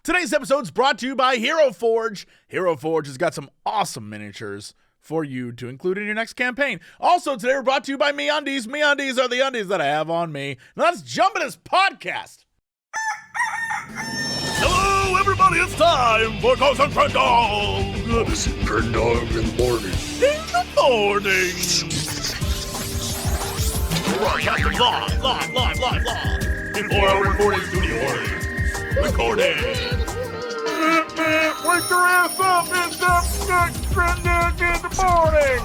Today's episode is brought to you by Hero Forge. Hero Forge has got some awesome miniatures for you to include in your next campaign. Also, today we're brought to you by MeUndies. MeUndies are the undies that I have on me. Now let's jump in this podcast. Hello, everybody. It's time for Jesse and Crendor. Jesse and Crendor in the morning. In the morning. Live. Before our recording studio audience. Recording. Wake your ass up! It's Jesse and Crendor in the morning!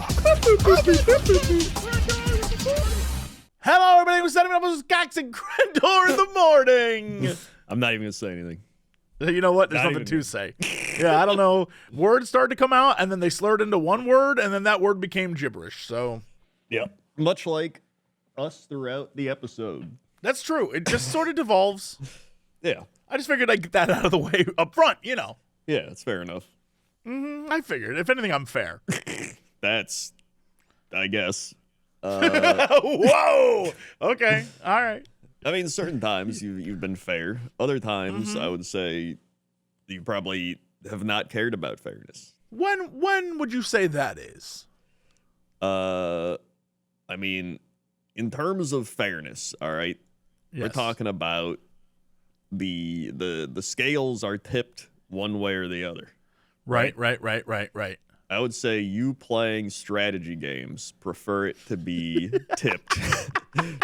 Hello, everybody. We're setting up with Jesse and Crendor in the morning. I'm not even going to say anything. You know what? There's nothing to say. Yeah, I don't know. Words started to come out, and then they slurred into one word, and then that word became gibberish. So, yeah, much like us throughout the episode. That's true. It just sort of devolves. Yeah. I just figured I'd get that out of the way up front, you know. Yeah, that's fair enough. I figured. If anything, I'm fair. That's, I guess. Whoa! Okay. All right. I mean, certain times you've been fair. Other times, I would say you probably have not cared about fairness. When would you say that is? I mean, in terms of fairness, all right? Yes. We're talking about the scales are tipped one way or the other. Right. I would say you playing strategy games prefer it to be tipped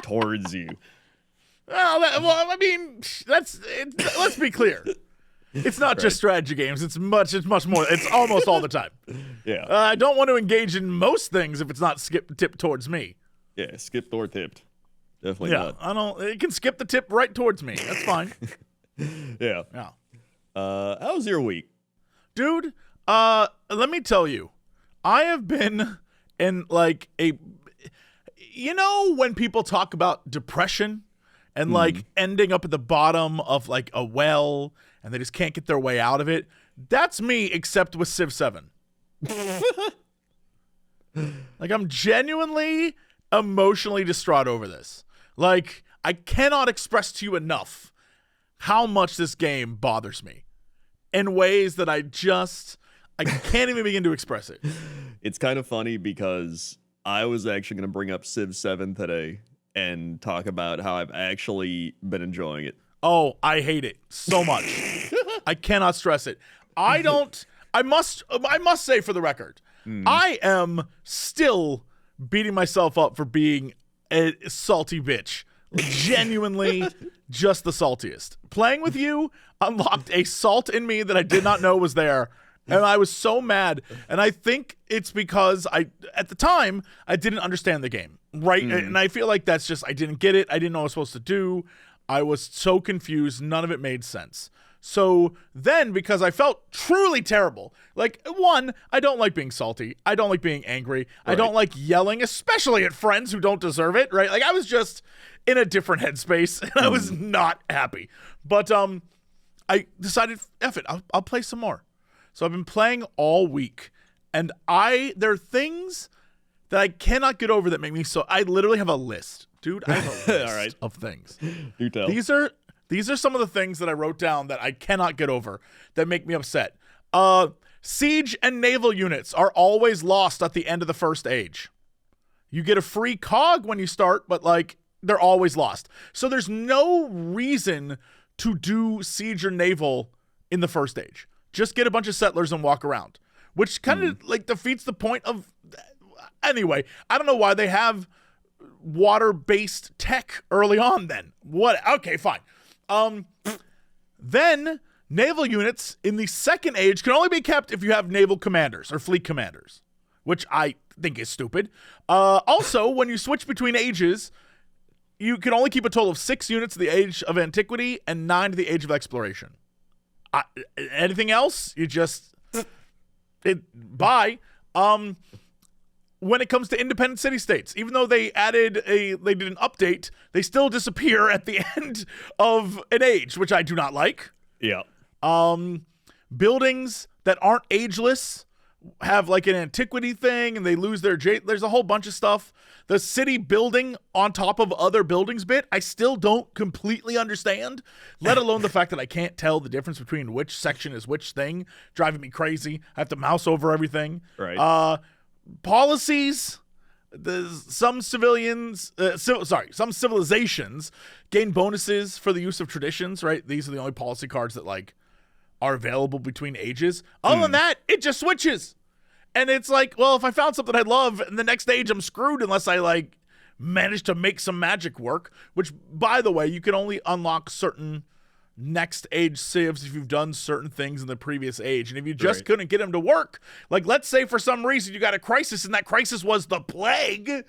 towards you. I mean, let's be clear. It's not just strategy games. It's much more. It's almost all the time. Yeah. I don't want to engage in most things if it's not tipped towards me. Yeah, skipped or tipped. Definitely Yeah, not. I don't. It can skip the tip right towards me. That's fine. Yeah. Yeah. How was your week? Dude, let me tell you, I have been in like when people talk about depression and like ending up at the bottom of like a well and they just can't get their way out of it. That's me, except with Civ 7. Like, I'm genuinely emotionally distraught over this. Like, I cannot express to you enough how much this game bothers me in ways that I can't even begin to express it. It's kind of funny because I was actually going to bring up Civ 7 today and talk about how I've actually been enjoying it. Oh, I hate it so much. I cannot stress it. I must say for the record, I am still beating myself up for being a salty bitch. Genuinely just the saltiest. Playing with you unlocked a salt in me that I did not know was there. And I was so mad. And I think it's because at the time, I didn't understand the game. Right? And I feel like that's just, I didn't get it. I didn't know what I was supposed to do. I was so confused. None of it made sense. So then, because I felt truly terrible, like, one, I don't like being salty. I don't like being angry. Right. I don't like yelling, especially at friends who don't deserve it, right? Like, I was just in a different headspace, and I was not happy. But I decided, F it, I'll play some more. So I've been playing all week, and there are things that I cannot get over that make me so, I literally have a list. Dude, I have a list All right. of things. Do tell. These are some of the things that I wrote down that I cannot get over that make me upset. Siege and naval units are always lost at the end of the first age. You get a free cog when you start, but like they're always lost. So there's no reason to do siege or naval in the first age. Just get a bunch of settlers and walk around, which kind of like defeats the point of. Anyway, I don't know why they have water-based tech early on then. What? Okay, fine. Then naval units in the second age can only be kept if you have naval commanders or fleet commanders, which I think is stupid. Also, when you switch between ages, you can only keep a total of 6 units to the age of antiquity and 9 to the age of exploration. Anything else, you just bye. When it comes to independent city-states, even though they did an update, they still disappear at the end of an age, which I do not like. Yeah. Buildings that aren't ageless have like an antiquity thing and they lose their there's a whole bunch of stuff. The city building on top of other buildings bit, I still don't completely understand, let alone the fact that I can't tell the difference between which section is which thing, driving me crazy. I have to mouse over everything. Right. Policies, some civilizations gain bonuses for the use of traditions, right? These are the only policy cards that like are available between ages. Other than that, it just switches. And it's like, well, if I found something I love in the next age, I'm screwed unless I like manage to make some magic work, which by the way, you can only unlock certain next age civs if you've done certain things in the previous age. And if you just couldn't get them to work, like let's say for some reason you got a crisis and that crisis was the plague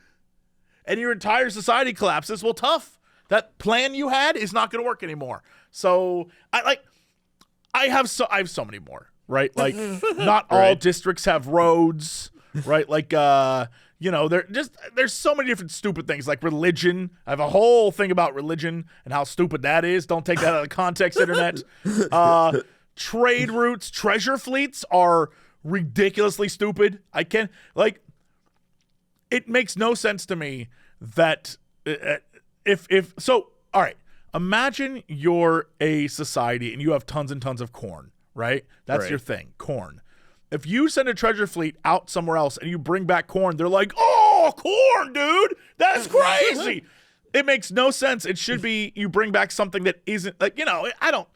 and your entire society collapses, well, tough. That plan you had is not going to work anymore. So I have so many more, right? Like not all districts have roads, right? Like, there's so many different stupid things like religion. I have a whole thing about religion and how stupid that is. Don't take that out of context, internet. Trade routes, treasure fleets are ridiculously stupid. I can't it makes no sense to me that all right. Imagine you're a society and you have tons and tons of corn, right? That's your thing, corn. If you send a treasure fleet out somewhere else and you bring back corn, they're like, oh, corn, dude, that's crazy. It makes no sense. It should be you bring back something that isn't like, I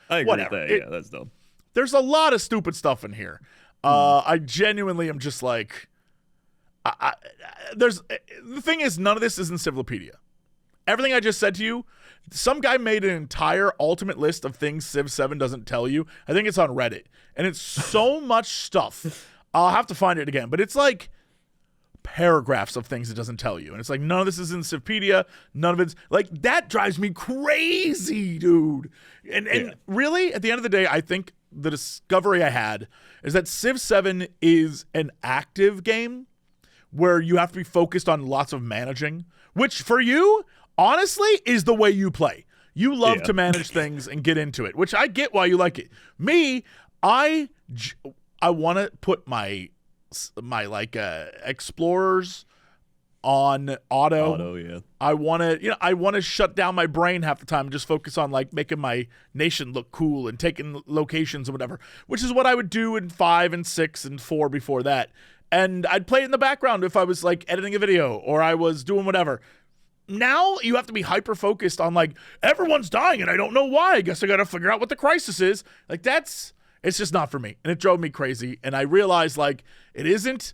agree whatever. With that. Yeah, that's dumb. There's a lot of stupid stuff in here. I genuinely am just like, the thing is, none of this is in Civilopedia. Everything I just said to you, some guy made an entire ultimate list of things Civ 7 doesn't tell you. I think it's on Reddit. And it's so much stuff. I'll have to find it again. But it's like paragraphs of things it doesn't tell you. And it's like none of this is in Civpedia. None of it's like that drives me crazy, dude. And really, at the end of the day, I think the discovery I had is that Civ 7 is an active game where you have to be focused on lots of managing, which for you, honestly, is the way you play. You love to manage things and get into it, which I get why you like it. Me, I want to put my explorers on auto. Yeah. I want to shut down my brain half the time and just focus on like making my nation look cool and taking locations and whatever, which is what I would do in 5 and 6 and 4 before that. And I'd play it in the background if I was like editing a video or I was doing whatever. Now you have to be hyper-focused on like, everyone's dying and I don't know why. I guess I got to figure out what the crisis is. Like it's just not for me. And it drove me crazy. And I realized like, it isn't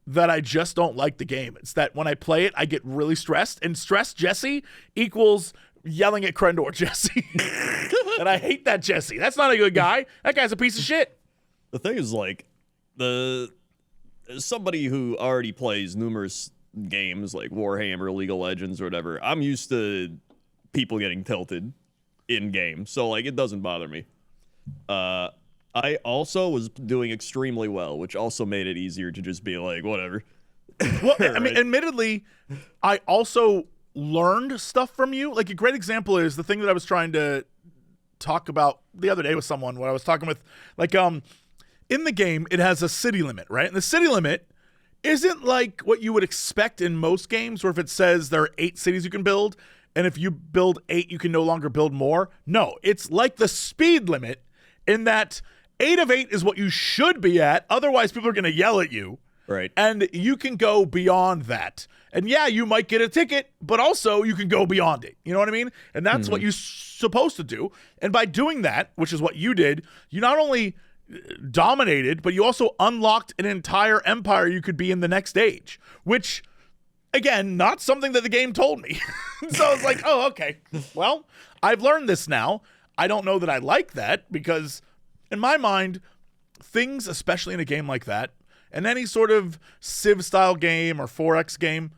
that I just don't like the game. It's that when I play it, I get really stressed. And stressed Jesse equals yelling at Crendor Jesse. And I hate that Jesse. That's not a good guy. That guy's a piece of shit. The thing is like, somebody who already plays numerous games like Warhammer, League of Legends, or whatever, I'm used to people getting tilted in game, so like it doesn't bother me. I also was doing extremely well, which also made it easier to just be like, whatever. Well, I mean, admittedly, I also learned stuff from you. Like a great example is the thing that I was trying to talk about the other day with someone when I was talking with like in the game, it has a city limit, right? And the city limit isn't like what you would expect in most games where if it says there are 8 cities you can build, and if you build 8, you can no longer build more. No, it's like the speed limit in that 8 of 8 is what you should be at. Otherwise, people are going to yell at you. Right. And you can go beyond that. And yeah, you might get a ticket, but also you can go beyond it. You know what I mean? And that's what you're supposed to do. And by doing that, which is what you did, you not only dominated, but you also unlocked an entire empire you could be in the next age, which again, not something that the game told me. So I was like, oh, okay, well, I've learned this now. I don't know that I like that because in my mind, things, especially in a game like that, and any sort of Civ style game or 4X game,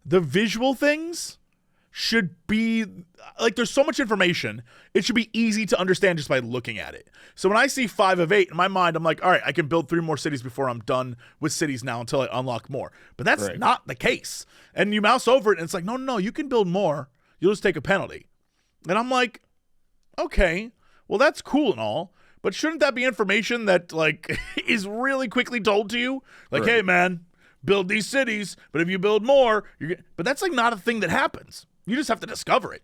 the visual things should be like, there's so much information, it should be easy to understand just by looking at it. So when I see 5 of 8 in my mind, I'm like, all right, I can build 3 more cities before I'm done with cities now until I unlock more. But that's not the case. And you mouse over it and it's like, no, you can build more. You'll just take a penalty. And I'm like, okay, well, that's cool and all. But shouldn't that be information that like is really quickly told to you? Like, hey man, build these cities, but if you build more, but that's like not a thing that happens. You just have to discover it.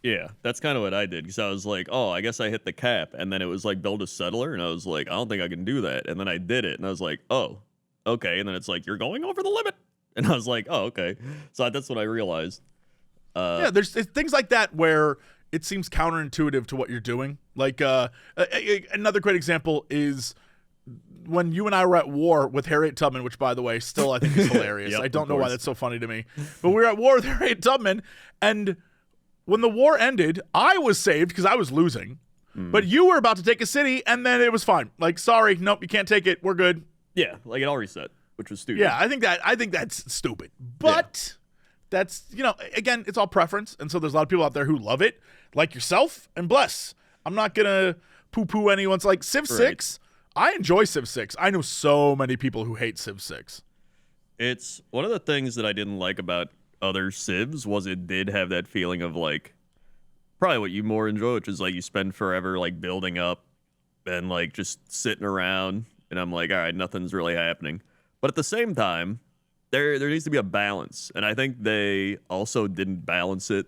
Yeah, that's kind of what I did, because I was like, oh, I guess I hit the cap, and then it was like build a settler, and I was like, I don't think I can do that, and then I did it, and I was like, oh, okay, and then it's like, you're going over the limit, and I was like, oh, okay, so that's what I realized. Yeah, there's things like that where it seems counterintuitive to what you're doing. Like another great example is when you and I were at war with Harriet Tubman, which, by the way, still I think is hilarious. Yep, I don't know why that's so funny to me, but we were at war with Harriet Tubman, and when the war ended, I was saved because I was losing, but you were about to take a city, and then it was fine. Like, sorry, nope, you can't take it. We're good. Yeah, like it all reset, which was stupid. Yeah, I think that's stupid. But that's, again, it's all preference, and so there's a lot of people out there who love it, like yourself, and bless. I'm not gonna poo-poo anyone's like Civ 6. I enjoy Civ 6. I know so many people who hate Civ 6. It's one of the things that I didn't like about other Civs was it did have that feeling of like probably what you more enjoy, which is like you spend forever like building up and like just sitting around, and I'm like, all right, nothing's really happening. But at the same time, there needs to be a balance, and I think they also didn't balance it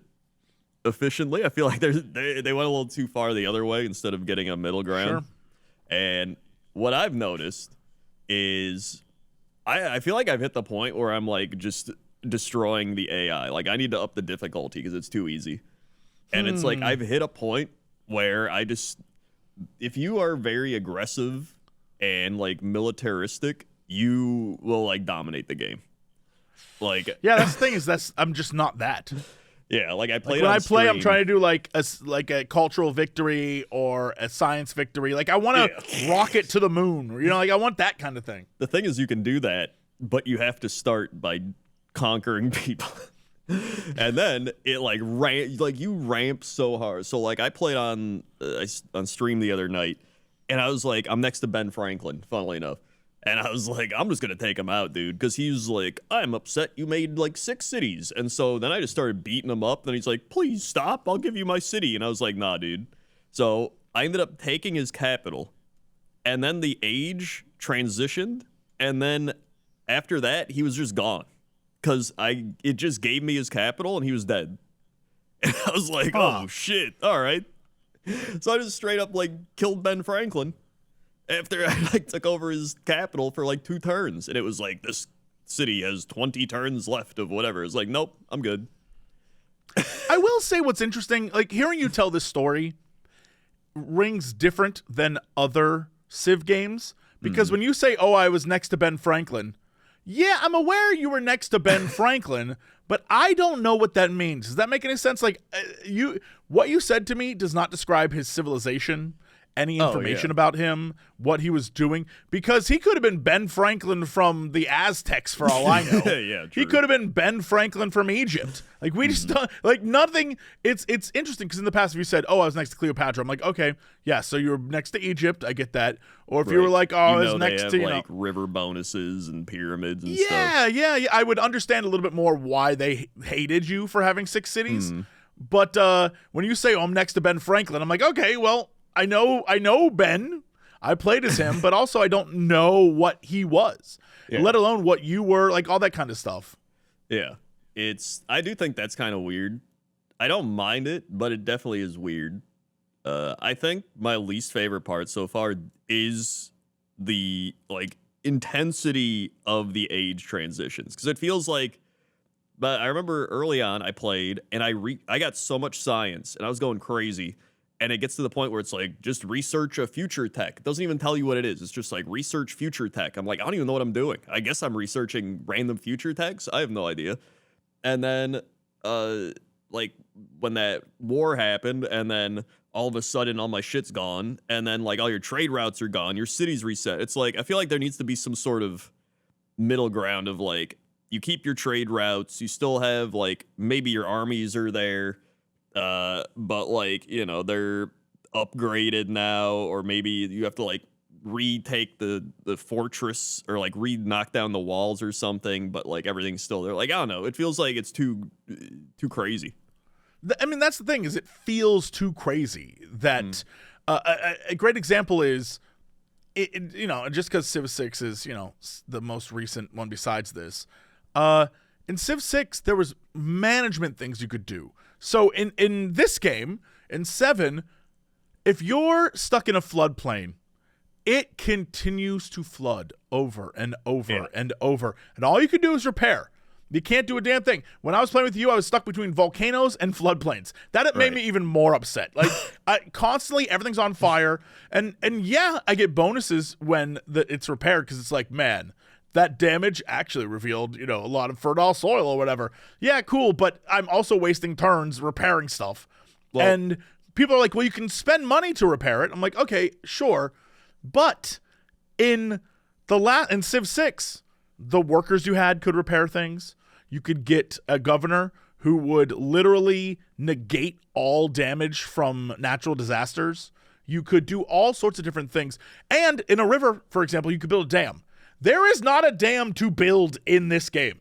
efficiently. I feel like they went a little too far the other way instead of getting a middle ground. Sure. And what I've noticed is I feel like I've hit the point where I'm like just destroying the AI. Like I need to up the difficulty because it's too easy. And it's like I've hit a point where if you are very aggressive and like militaristic, you will like dominate the game. Like yeah, that's the thing is I'm just not that. Yeah, like I play when I play, I'm trying to do like a cultural victory or a science victory. Like I want to rocket to the moon. Like I want that kind of thing. The thing is, you can do that, but you have to start by conquering people, and then it you ramp so hard. So like I played on stream the other night, and I was like, I'm next to Ben Franklin, funnily enough. And I was like, I'm just going to take him out, dude. Because he was like, I'm upset you made like 6 cities. And so then I just started beating him up. And he's like, please stop. I'll give you my city. And I was like, nah, dude. So I ended up taking his capital. And then the age transitioned. And then after that, he was just gone. Because it just gave me his capital and he was dead. And I was like, oh, shit. All right. So I just straight up like killed Ben Franklin. After I like took over his capital for like 2 turns, and it was like, this city has 20 turns left of whatever. It's like, nope, I'm good. I will say what's interesting, like hearing you tell this story rings different than other Civ games, because when you say, oh, I was next to Ben Franklin, yeah, I'm aware you were next to Ben Franklin, but I don't know what that means. Does that make any sense? Like what you said to me does not describe his civilization, any information about him, what he was doing, because he could have been Ben Franklin from the Aztecs for all I know. Yeah, true. He could have been Ben Franklin from Egypt. Like we just don't, like nothing. It's interesting because in the past if you said, oh, I was next to Cleopatra, I'm like, okay, yeah, so you were next to Egypt, I get that. Or if you were like, oh, I was next to like river bonuses and pyramids and stuff. Yeah, I would understand a little bit more why they hated you for having 6 cities. But when you say, oh, I'm next to Ben Franklin, I'm like, okay, well, I know Ben. I played as him, but also I don't know what he was, let alone what you were, like all that kind of stuff. Yeah, I do think that's kind of weird. I don't mind it, but it definitely is weird. I think my least favorite part so far is the like intensity of the age transitions, because it feels like. But I remember early on I played and I got so much science and I was going crazy. And it gets to the point where it's like, just research a future tech. It doesn't even tell you what it is. It's just like, research future tech. I'm like, I don't even know what I'm doing. I guess I'm researching random future techs. I have no idea. And then, like, when that war happened, and then all of a sudden all my shit's gone, and then, like, all your trade routes are gone, your city's reset. It's like, I feel like there needs to be some sort of middle ground of, like, you keep your trade routes, you still have, like, maybe your armies are there, but like, they're upgraded now, or maybe you have to like retake the fortress or like knock down the walls or something, but like everything's still there. Like, I don't know. It feels like it's too crazy. I mean, that's the thing, is it feels too crazy that A great example is, just because Civ 6 is, the most recent one besides this, in Civ 6, there was management things you could do. So in this game, in 7, if you're stuck in a floodplain, it continues to flood over and over and over. And all you can do is repair. You can't do a damn thing. When I was playing with you, I was stuck between volcanoes and floodplains. That made me even more upset. Like, constantly everything's on fire. And yeah, I get bonuses when it's repaired because it's like, man, that damage actually revealed, a lot of fertile soil or whatever. Yeah, cool, but I'm also wasting turns repairing stuff. Well, and people are like, well, you can spend money to repair it. I'm like, okay, sure. But in Civ 6, the workers you had could repair things. You could get a governor who would literally negate all damage from natural disasters. You could do all sorts of different things. And in a river, for example, you could build a dam. There is not a dam to build in this game.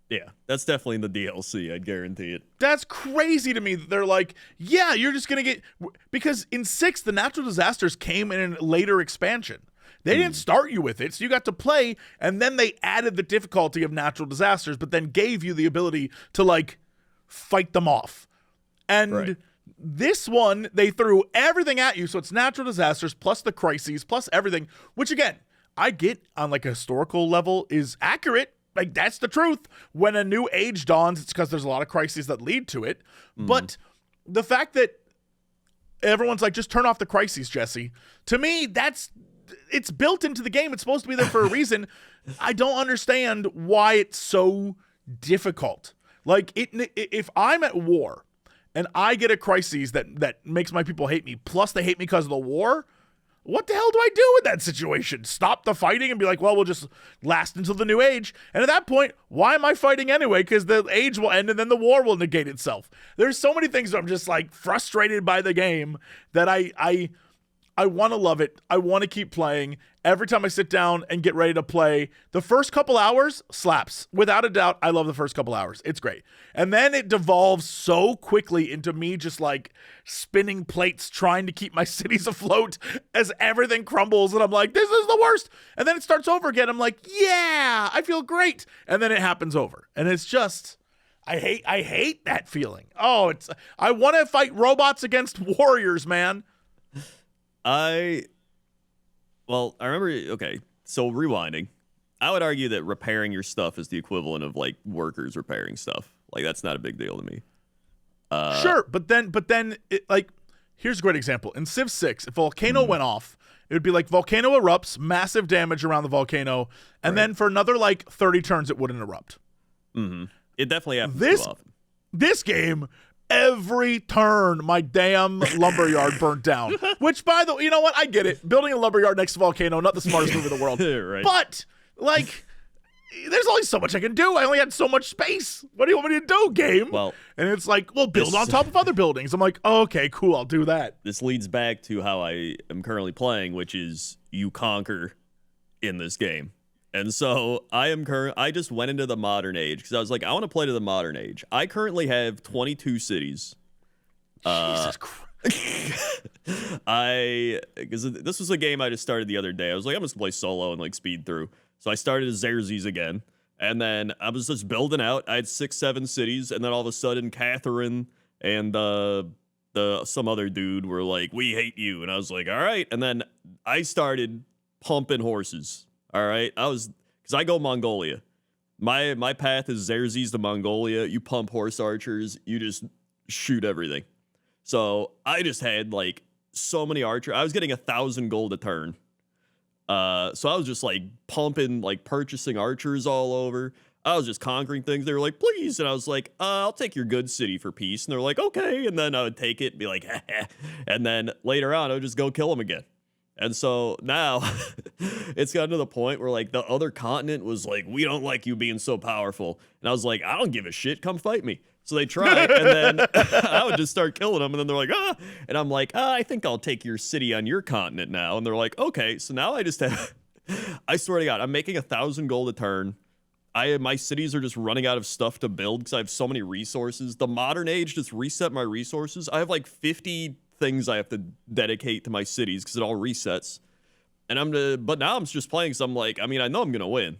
Yeah, that's definitely in the DLC, I'd guarantee it. That's crazy to me. They're like, yeah, you're just going to get... Because in 6, the natural disasters came in a later expansion. They didn't start you with it, so you got to play, and then they added the difficulty of natural disasters, but then gave you the ability to, like, fight them off. And this one, they threw everything at you, so it's natural disasters, plus the crises, plus everything, which, again, I get on, like, a historical level is accurate. Like, that's the truth. When a new age dawns, it's because there's a lot of crises that lead to it. But the fact that everyone's like, just turn off the crises, Jesse, to me, it's built into the game. It's supposed to be there for a reason. I don't understand why it's so difficult. Like, if I'm at war and I get a crisis that makes my people hate me, plus they hate me because of the war, what the hell do I do in that situation? Stop the fighting and be like, well, we'll just last until the new age. And at that point, why am I fighting anyway? Because the age will end and then the war will negate itself. There's so many things that I'm just like frustrated by the game that I want to love it. I want to keep playing. Every time I sit down and get ready to play, the first couple hours slaps. Without a doubt, I love the first couple hours. It's great. And then it devolves so quickly into me just like spinning plates, trying to keep my cities afloat as everything crumbles. And I'm like, this is the worst. And then it starts over again. I'm like, yeah, I feel great. And then it happens over. And it's just... I hate that feeling. Oh, I want to fight robots against warriors, man. I remember, okay, so rewinding, I would argue that repairing your stuff is the equivalent of, like, workers repairing stuff. Like, that's not a big deal to me. Sure, but then, like, here's a great example. In Civ 6, if a volcano went off, it would be like volcano erupts, massive damage around the volcano, and then for another, like, 30 turns, it wouldn't erupt. Mm-hmm. It definitely happens too often. This game... Every turn, my damn lumberyard burnt down. Which, by the way, you know what? I get it. Building a lumberyard next to a volcano, not the smartest move in the world. Right. But, like, there's only so much I can do. I only had so much space. What do you want me to do, game? Well, and it's like, well, build on top of other buildings. I'm like, oh, okay, cool, I'll do that. This leads back to how I am currently playing, which is you conquer in this game. And so I just went into the modern age because I was like, I want to play to the modern age. I currently have 22 cities. Jesus Christ. Because this was a game I just started the other day. I was like, I'm just gonna play solo and like speed through. So I started as Xerxes again, and then I was just building out. I had 6-7 cities, and then all of a sudden, Catherine and some other dude were like, "We hate you," and I was like, "All right." And then I started pumping horses. All right, because I go Mongolia. My path is Xerxes to Mongolia. You pump horse archers. You just shoot everything. So I just had like so many archers. I was getting 1,000 gold a turn. So I was just like pumping, like purchasing archers all over. I was just conquering things. They were like, please. And I was like, I'll take your good city for peace. And they're like, okay. And then I would take it and be like, and then later on, I would just go kill them again. And so now it's gotten to the point where like the other continent was like, we don't like you being so powerful. And I was like, I don't give a shit. Come fight me. So they tried, and then I would just start killing them. And then they're like, ah. And I'm like, I think I'll take your city on your continent now. And they're like, okay. So now I just have, I swear to God, I'm making 1,000 gold a turn. My cities are just running out of stuff to build because I have so many resources. The modern age just reset my resources. I have like 50 things I have to dedicate to my cities because it all resets. And but now I'm just playing. So I'm like, I mean, I know I'm gonna win,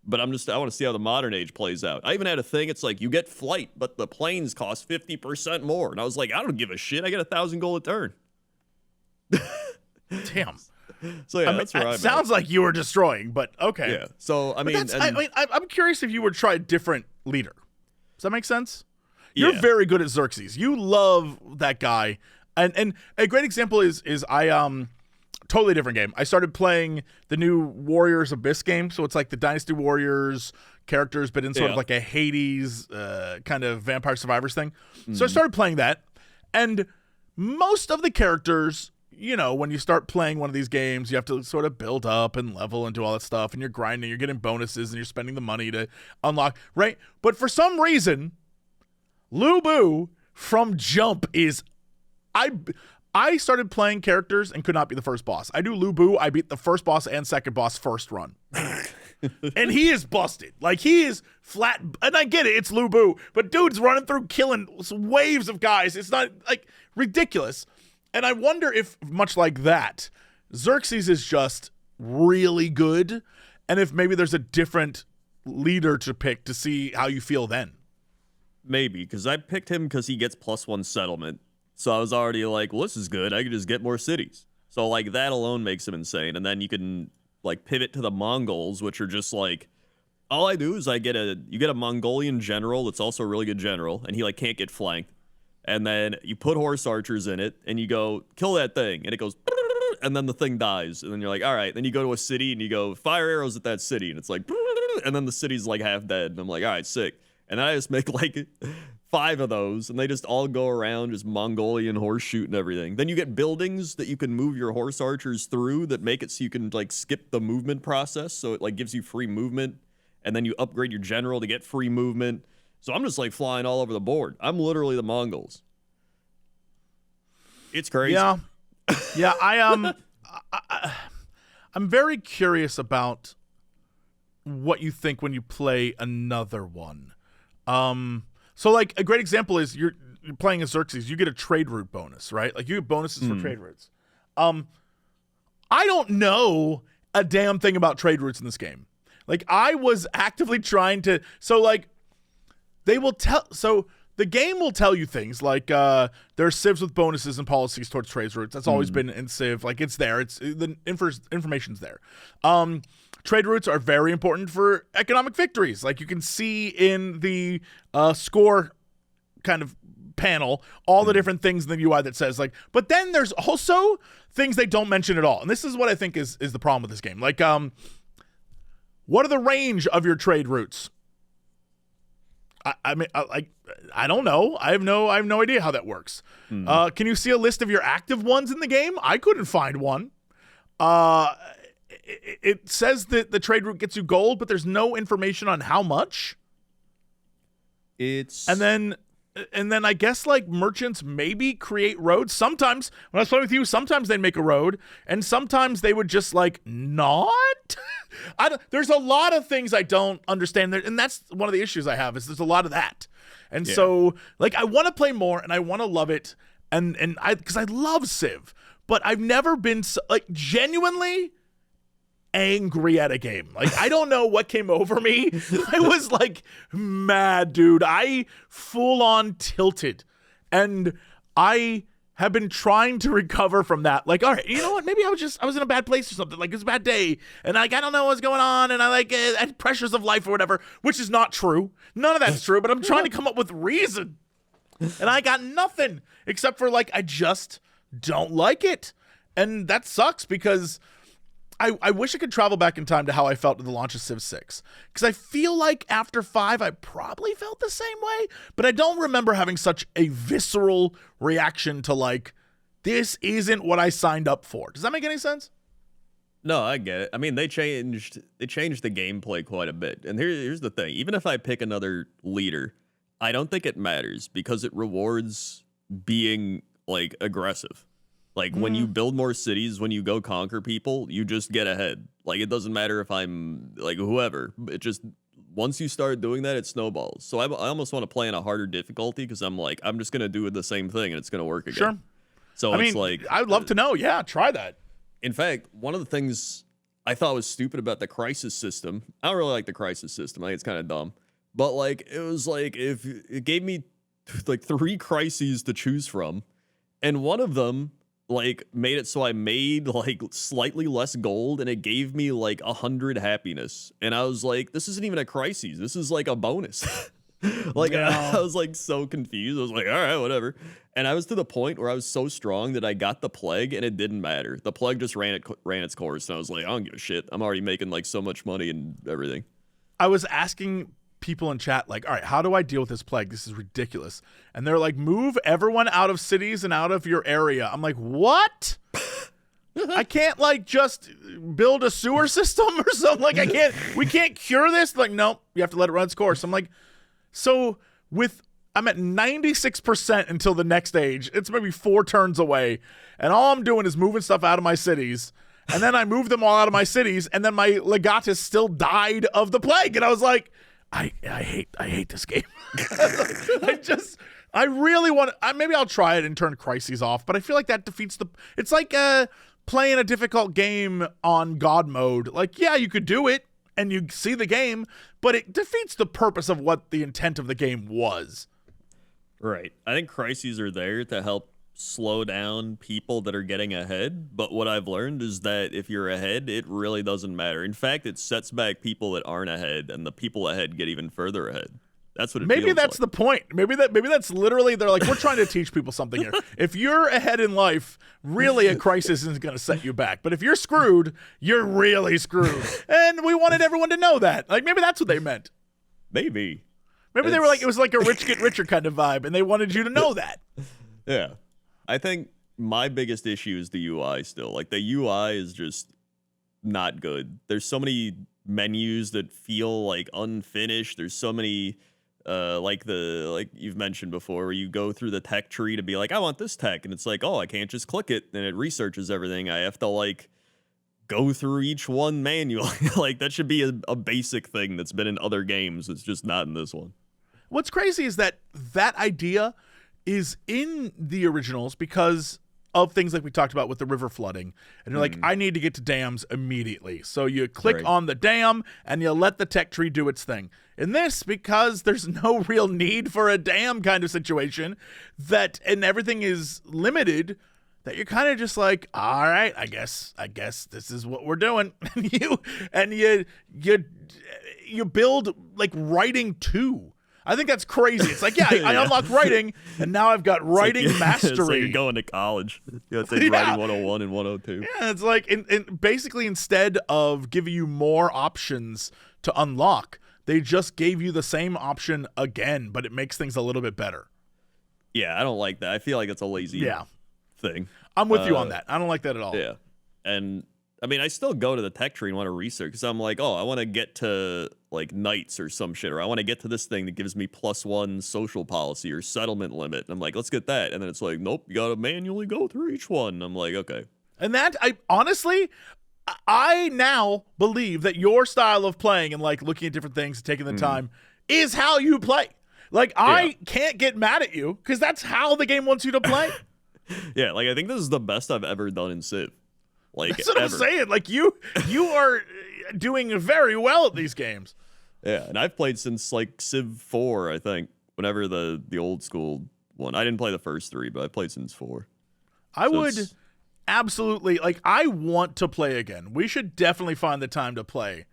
but I want to see how the modern age plays out. I even had a thing. It's like you get flight, but the planes cost 50% more, and I was like, I don't give a shit. I get 1,000 gold a turn. Damn. So yeah, that's where I'm at. Sounds like you were destroying, but okay. Yeah. So I mean, I'm curious if you would try a different leader. Does that make sense? You're very good at Xerxes. You love that guy, and a great example is I totally different game. I started playing the new Warriors Abyss game, so it's like the Dynasty Warriors characters, but in sort of like a Hades kind of Vampire Survivors thing. So I started playing that, and most of the characters, you know, when you start playing one of these games, you have to sort of build up and level and do all that stuff, and you're grinding, you're getting bonuses, and you're spending the money to unlock, right? But for some reason, Lu Bu from jump is... I started playing characters and could not be the first boss. I do Lu Bu. I beat the first boss and second boss first run. And he is busted. Like, he is flat. And I get it. It's Lu Bu. But dude's running through killing waves of guys. It's not, like, ridiculous. And I wonder if, much like that, Xerxes is just really good. And if maybe there's a different leader to pick to see how you feel then. Maybe, because I picked him because he gets +1 settlement. So I was already like, well, this is good. I could just get more cities. So, like, that alone makes him insane. And then you can, like, pivot to the Mongols, which are just, like, all I do is you get a Mongolian general that's also a really good general, and he, like, can't get flanked. And then you put horse archers in it, and you go, kill that thing. And it goes, and then the thing dies. And then you're like, all right. Then you go to a city, and you go, fire arrows at that city. And it's like, and then the city's, like, half dead. And I'm like, all right, sick. And then I just make, like... 5 of those, and they just all go around just Mongolian horse shoot and everything. Then you get buildings that you can move your horse archers through that make it so you can, like, skip the movement process, so it, like, gives you free movement, and then you upgrade your general to get free movement. So I'm just, like, flying all over the board. I'm literally the Mongols. It's crazy. Yeah. Yeah, I'm very curious about what you think when you play another one. So, like, a great example is you're playing as Xerxes. You get a trade route bonus, right? Like, you get bonuses for trade routes. I don't know a damn thing about trade routes in this game. Like, I was actively trying to... So, like, they will tell... So, the game will tell you things like there's civs with bonuses and policies towards trade routes. That's always been in Civ. Like, it's there. It's the information's there. Trade routes are very important for economic victories. Like, you can see in the score kind of panel all the different things in the UI that says, like, but then there's also things they don't mention at all. And this is what I think is the problem with this game. Like, what are the range of your trade routes? I mean, I don't know. I have no idea how that works. Can you see a list of your active ones in the game? I couldn't find one. It says that the trade route gets you gold, but there's no information on how much. And then I guess, like, merchants maybe create roads. Sometimes when I was playing with you, sometimes they'd make a road, and sometimes they would just, like, not. There's a lot of things I don't understand there, and that's one of the issues I have is there's a lot of that. And so, like, I want to play more and I want to love it, and because I love Civ, but I've never been like genuinely angry at a game. Like, I don't know what came over me. I was like mad, dude. I full on tilted, and I have been trying to recover from that. Like, all right, you know what? Maybe I was in a bad place or something. Like, it was a bad day, and, like, I don't know what's going on, and I had pressures of life or whatever, which is not true. None of that's true, but I'm trying to come up with reason, and I got nothing except for, like, I just don't like it, and that sucks because I wish I could travel back in time to how I felt at the launch of Civ 6. Because I feel like after 5, I probably felt the same way. But I don't remember having such a visceral reaction to, like, this isn't what I signed up for. Does that make any sense? No, I get it. I mean, they changed the gameplay quite a bit. And here's the thing. Even if I pick another leader, I don't think it matters because it rewards being, like, aggressive. Like, when you build more cities, when you go conquer people, you just get ahead. Like, it doesn't matter if I'm, like, whoever. It just, once you start doing that, it snowballs. So I almost want to play in a harder difficulty because I'm like, I'm just going to do the same thing and it's going to work again. Sure. So I it's mean, like I'd love to know. Yeah, try that. In fact, one of the things I thought was stupid about the crisis system, I don't really like the crisis system. I think it's kind of dumb. But like, it was like if it gave me like 3 crises to choose from, and one of them like made it so I made like slightly less gold, and it gave me like 100 happiness. And I was like, this isn't even a crisis. This is like a bonus. Like I was like so confused. I was like, all right, whatever. And I was to the point where I was so strong that I got the plague and it didn't matter. The plague just ran its course, and I was like, I don't give a shit. I'm already making like so much money and everything. I was asking people in chat, like, all right, how do I deal with this plague? This is ridiculous. And they're like, move everyone out of cities and out of your area. I'm like, what? I can't like just build a sewer system or something. Like we can't cure this. Like, no, you have to let it run its course. I'm like, so I'm at 96% until the next stage. It's maybe 4 turns away. And all I'm doing is moving stuff out of my cities. And then I moved them all out of my cities. And then my legatus still died of the plague. And I was like, I hate this game. I really want to, maybe I'll try it and turn crises off. But I feel like that defeats it's like playing a difficult game on God mode. Like, yeah, you could do it and you see the game, but it defeats the purpose of what the intent of the game was. Right. I think crises are there to help slow down people that are getting ahead. But what I've learned is that if you're ahead, it really doesn't matter. In fact, it sets back people that aren't ahead, and the people ahead get even further ahead. That's what it Maybe feels that's like. the point. Maybe that's literally, they're like, we're trying to teach people something here. If you're ahead in life, really a crisis isn't going to set you back. But if you're screwed, you're really screwed. And we wanted everyone to know that. Like, maybe that's what they meant. Maybe They were like, it was like a rich get richer kind of vibe, and they wanted you to know that. Yeah. I think my biggest issue is the UI still. Like, the UI is just not good. There's so many menus that feel like unfinished. There's so many like you've mentioned before, where you go through the tech tree to be like, I want this tech, and it's like, oh, I can't just click it, and it researches everything. I have to like go through each one manually. Like, that should be a basic thing that's been in other games. It's just not in this one. What's crazy is that idea is in the originals because of things like we talked about with the river flooding. And you're like, I need to get to dams immediately. So you click on the dam and you let the tech tree do its thing. In this, because there's no real need for a dam kind of situation, and everything is limited, that you're kind of just like, all right, I guess this is what we're doing. And you build like writing 2. I think that's crazy. It's like, yeah, I unlocked writing, and now I've got writing mastery. It's like you're going to college. You have to take writing 101 and 102. Yeah, it's like, and basically instead of giving you more options to unlock, they just gave you the same option again, but it makes things a little bit better. Yeah, I don't like that. I feel like it's a lazy thing. I'm with you on that. I don't like that at all. Yeah. And I mean, I still go to the tech tree and want to research because I'm like, oh, I want to get to like knights or some shit, or I want to get to this thing that gives me +1 social policy or settlement limit. And I'm like, let's get that. And then it's like, nope, you got to manually go through each one. And I'm like, okay. And that, I now believe that your style of playing and like looking at different things and taking the time is how you play. Like, I can't get mad at you because that's how the game wants you to play. Yeah, like I think this is the best I've ever done in Civ. Like, that's what I'm saying. Like, you are doing very well at these games. Yeah, and I've played since like Civ 4, I think. Whenever the old school one. I didn't play the first 3, but I played since 4. I would absolutely, like, I want to play again. We should definitely find the time to play.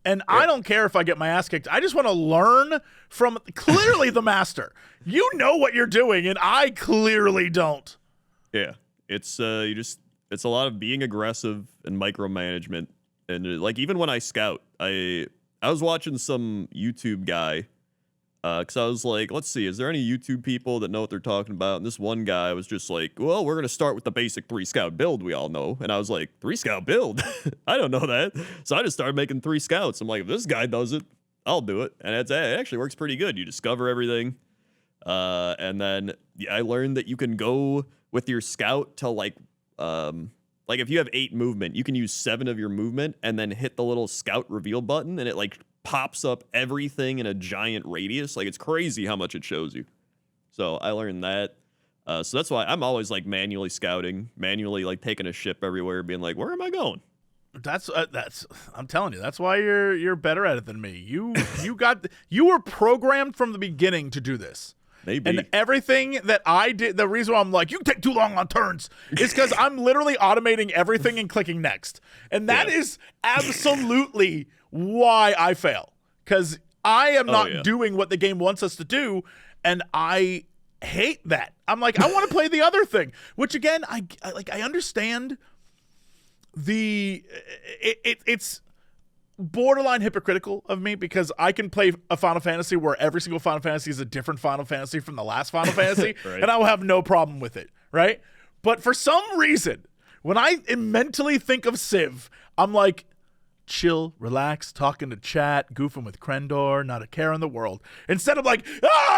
And I don't care if I get my ass kicked. I just want to learn from clearly the master. You know what you're doing, and I clearly don't. Yeah, it's it's a lot of being aggressive and micromanagement, and like even when I scout, I was watching some YouTube guy, because I was like, let's see, is there any YouTube people that know what they're talking about? And this one guy was just like, well, we're gonna start with the basic 3 scout build we all know, and I was like, 3 scout build? I don't know that, so I just started making 3 scouts. I'm like, if this guy does it, I'll do it, and it actually works pretty good. You discover everything, and then I learned that you can go with your scout to like if you have 8 movement, you can use 7 of your movement and then hit the little scout reveal button, and it like pops up everything in a giant radius. Like, it's crazy how much it shows you. So I learned that. So that's why I'm always like manually scouting, manually like taking a ship everywhere, being like, where am I going? That's I'm telling you, that's why you're better at it than me. You were programmed from the beginning to do this. Maybe. And everything that I did, the reason why I'm like, you take too long on turns, is because I'm literally automating everything and clicking next. And that is absolutely why I fail. Because I am not doing what the game wants us to do, and I hate that. I'm like, I want to play the other thing. Which again, I understand it's borderline hypocritical of me because I can play a Final Fantasy where every single Final Fantasy is a different Final Fantasy from the last Final Fantasy, and I will have no problem with it, right? But for some reason, when I mentally think of Civ, I'm like, chill, relax, talking to chat, goofing with Crendor, not a care in the world. Instead of like,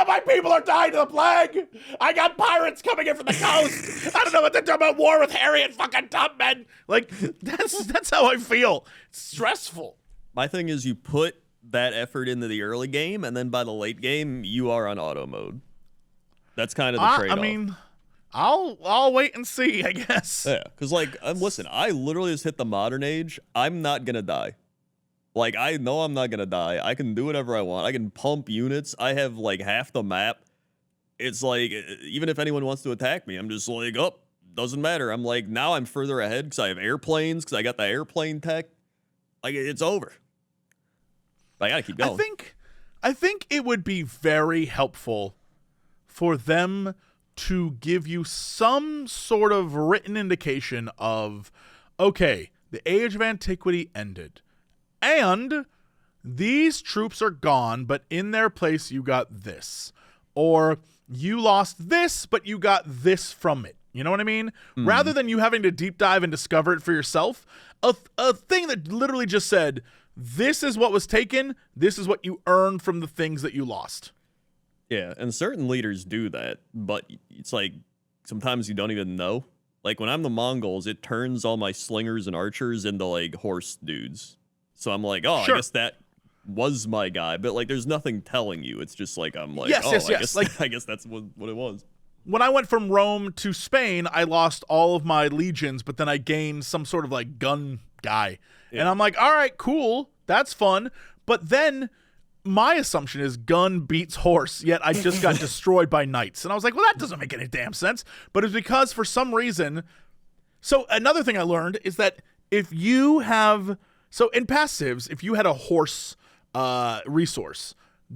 my people are dying of the plague. I got pirates coming in from the coast. I don't know what they're doing about war with Harry and fucking Tubman. Like, that's how I feel. It's stressful. My thing is you put that effort into the early game, and then by the late game, you are on auto mode. That's kind of the trade-off. I mean, I'll wait and see, I guess. Yeah, because, like, listen, I literally just hit the modern age. I'm not going to die. Like, I know I'm not going to die. I can do whatever I want. I can pump units. I have, like, half the map. It's like, even if anyone wants to attack me, I'm just like, doesn't matter. I'm like, now I'm further ahead because I have airplanes, because I got the airplane tech. Like, it's over. But I got to keep going. I think it would be very helpful for them to give you some sort of written indication of, okay, the Age of Antiquity ended, and these troops are gone, but in their place you got this. Or you lost this, but you got this from it. You know what I mean? Rather than you having to deep dive and discover it for yourself, a thing that literally just said, this is what was taken, this is what you earned from the things that you lost. Yeah, and certain leaders do that, but it's like sometimes you don't even know. Like when I'm the Mongols, it turns all my slingers and archers into like horse dudes. So I'm like, I guess that was my guy, but like there's nothing telling you. It's just like I'm like, yes. Like, I guess that's what it was. When I went from Rome to Spain, I lost all of my legions, but then I gained some sort of like gun guy. Yeah. And I'm like, all right, cool, that's fun. But then my assumption is gun beats horse, yet I just got destroyed by knights. And I was like, well, that doesn't make any damn sense. But it's because for some reason, so another thing I learned is that if you have, so in passives, if you had a horse resource,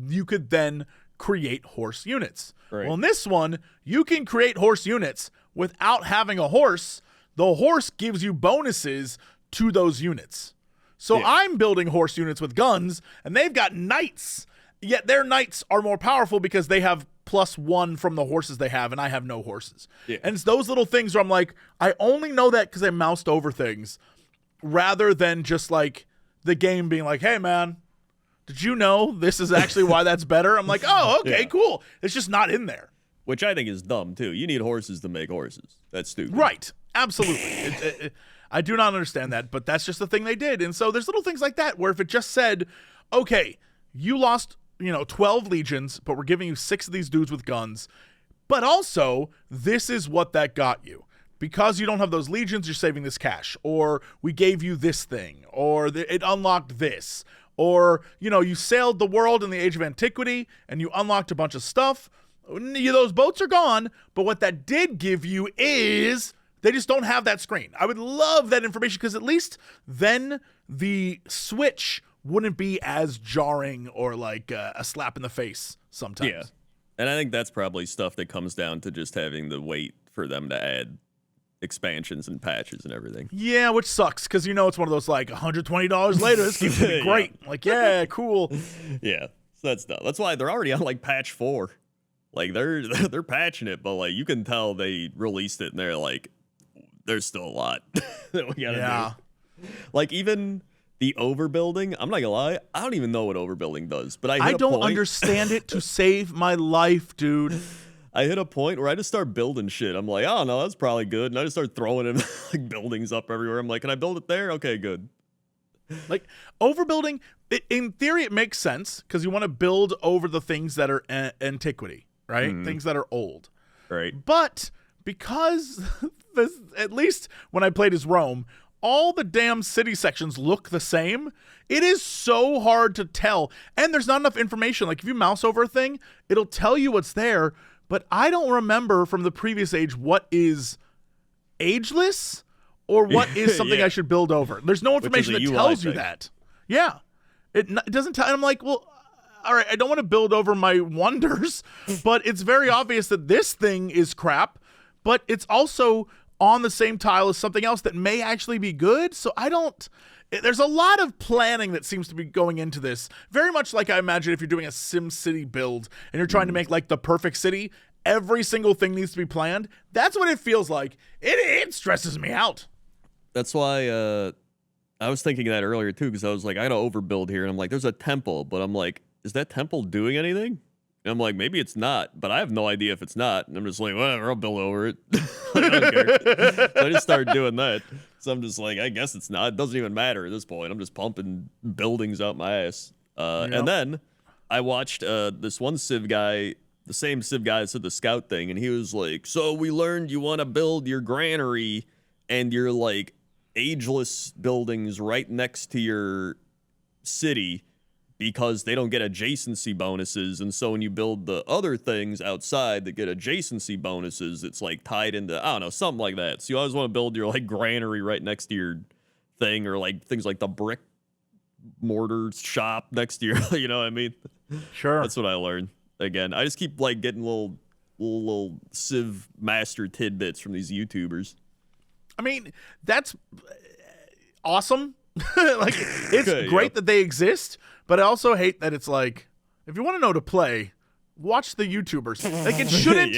you could then create horse units. Right. Well, in this one, you can create horse units without having a horse. The horse gives you bonuses to those units. So I'm building horse units with guns, and they've got knights, yet their knights are more powerful because they have +1 from the horses they have, and I have no horses. Yeah. And it's those little things where I'm like, I only know that because I moused over things, rather than just like the game being like, hey, man, did you know this is actually why that's better? I'm like, oh, okay, cool. It's just not in there. Which I think is dumb, too. You need horses to make horses. That's stupid. Right. Absolutely. I do not understand that, but that's just the thing they did. And so there's little things like that where if it just said, okay, you lost, 12 legions, but we're giving you 6 of these dudes with guns, but also this is what that got you. Because you don't have those legions, you're saving this cash, or we gave you this thing, or it unlocked this, or, you sailed the world in the Age of Antiquity and you unlocked a bunch of stuff. Those boats are gone, but what that did give you is they just don't have that screen. I would love that information because at least then the switch wouldn't be as jarring or like a slap in the face sometimes. Yeah, and I think that's probably stuff that comes down to just having to wait for them to add expansions and patches and everything. Yeah, which sucks because it's one of those like $120 later. This game's gonna be great. Yeah. Like, yeah, cool. Yeah, so that's dumb. That's why they're already on like patch 4. Like they're patching it, but like you can tell they released it and they're like, there's still a lot that we gotta do. Like even the overbuilding, I'm not gonna lie, I don't even know what overbuilding does. But I don't understand it to save my life, dude. I hit a point where I just start building shit. I'm like, oh no, that's probably good. And I just start throwing in like buildings up everywhere. I'm like, can I build it there? Okay, good. Like overbuilding, in theory, it makes sense because you want to build over the things that are antiquity, right? Things that are old. Right. But because at least when I played as Rome, all the damn city sections look the same. It is so hard to tell. And there's not enough information. Like if you mouse over a thing, it'll tell you what's there. But I don't remember from the previous age what is ageless or what is something I should build over. There's no information that tells you that. Yeah. It doesn't tell. And I'm like, well, all right, I don't want to build over my wonders, but it's very obvious that this thing is crap, but it's also on the same tile as something else that may actually be good. So there's a lot of planning that seems to be going into this. Very much like I imagine if you're doing a SimCity build and you're trying to make like the perfect city, every single thing needs to be planned. That's what it feels like. It stresses me out. That's why I was thinking that earlier too, because I was like, I gotta overbuild here, and I'm like, there's a temple, but I'm like, is that temple doing anything? And I'm like, maybe it's not, but I have no idea if it's not. And I'm just like, whatever, I'll build over it. I don't care. So I just started doing that. So I'm just like, I guess it's not. It doesn't even matter at this point. I'm just pumping buildings out my ass. And then I watched this one Civ guy, the same Civ guy that said the scout thing, and he was like, so we learned you want to build your granary and your like ageless buildings right next to your city, because they don't get adjacency bonuses, and so when you build the other things outside that get adjacency bonuses, it's like tied into, I don't know, something like that. So you always want to build your like granary right next to your thing, or like things like the brick mortar shop next to your, you know what I mean? Sure. That's what I learned. Again, I just keep like getting little Civ master tidbits from these YouTubers. I mean, that's awesome. Like, it's great that they exist, but I also hate that it's like, if you want to know to play, watch the YouTubers. Like, it shouldn't,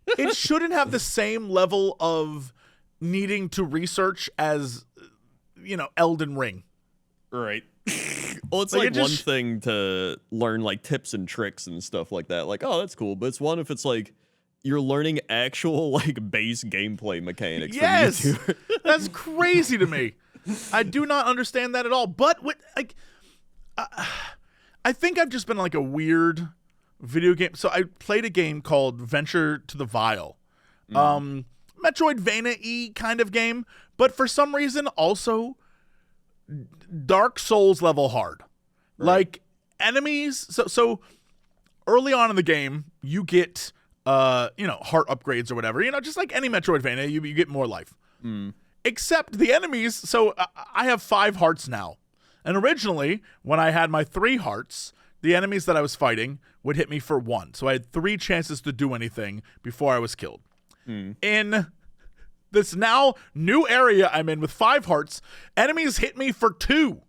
it shouldn't have the same level of needing to research as, you know, Elden Ring. Right. Well, it's like one thing to learn like tips and tricks and stuff like that. Like, oh, that's cool. But it's one if it's like you're learning actual like base gameplay mechanics. Yes, from YouTube. That's crazy to me. I do not understand that at all. But what, like, I think I've just been like a weird video game. So I played a game called Venture to the Vile, Metroidvania-y kind of game, but for some reason also Dark Souls level hard. Right. Like enemies. So early on in the game, you get heart upgrades or whatever. You know, just like any Metroidvania, you get more life. Except the enemies, so I have 5 hearts now. And originally, when I had my 3 hearts, the enemies that I was fighting would hit me for 1. So I had 3 chances to do anything before I was killed. In this now new area I'm in with 5 hearts, enemies hit me for 2.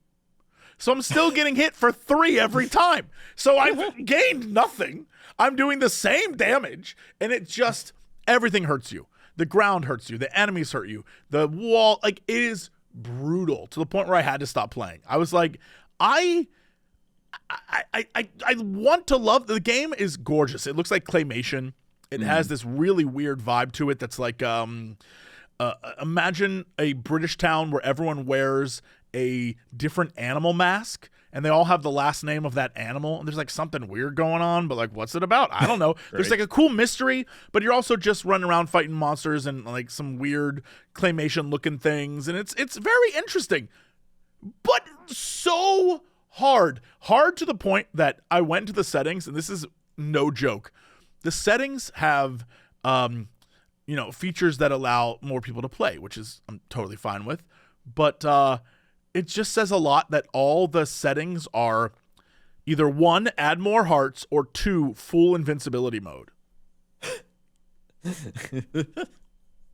So I'm still getting hit for 3 every time. So I've gained nothing. I'm doing the same damage, and it just, everything hurts you. The ground hurts you. The enemies hurt you. The wall, like, it is brutal to the point where I had to stop playing. I was like, I want to love, the game is gorgeous. It looks like claymation. It has this really weird vibe to it that's like, imagine a British town where everyone wears a different animal mask, and they all have the last name of that animal, and there's like something weird going on, but like, what's it about? I don't know. There's like a cool mystery, but you're also just running around fighting monsters and like some weird claymation looking things, and it's very interesting, but so hard to the point that I went to the settings, and this is no joke. The settings have features that allow more people to play, which is I'm totally fine with, but it just says a lot that all the settings are either 1, add more hearts, or 2, full invincibility mode.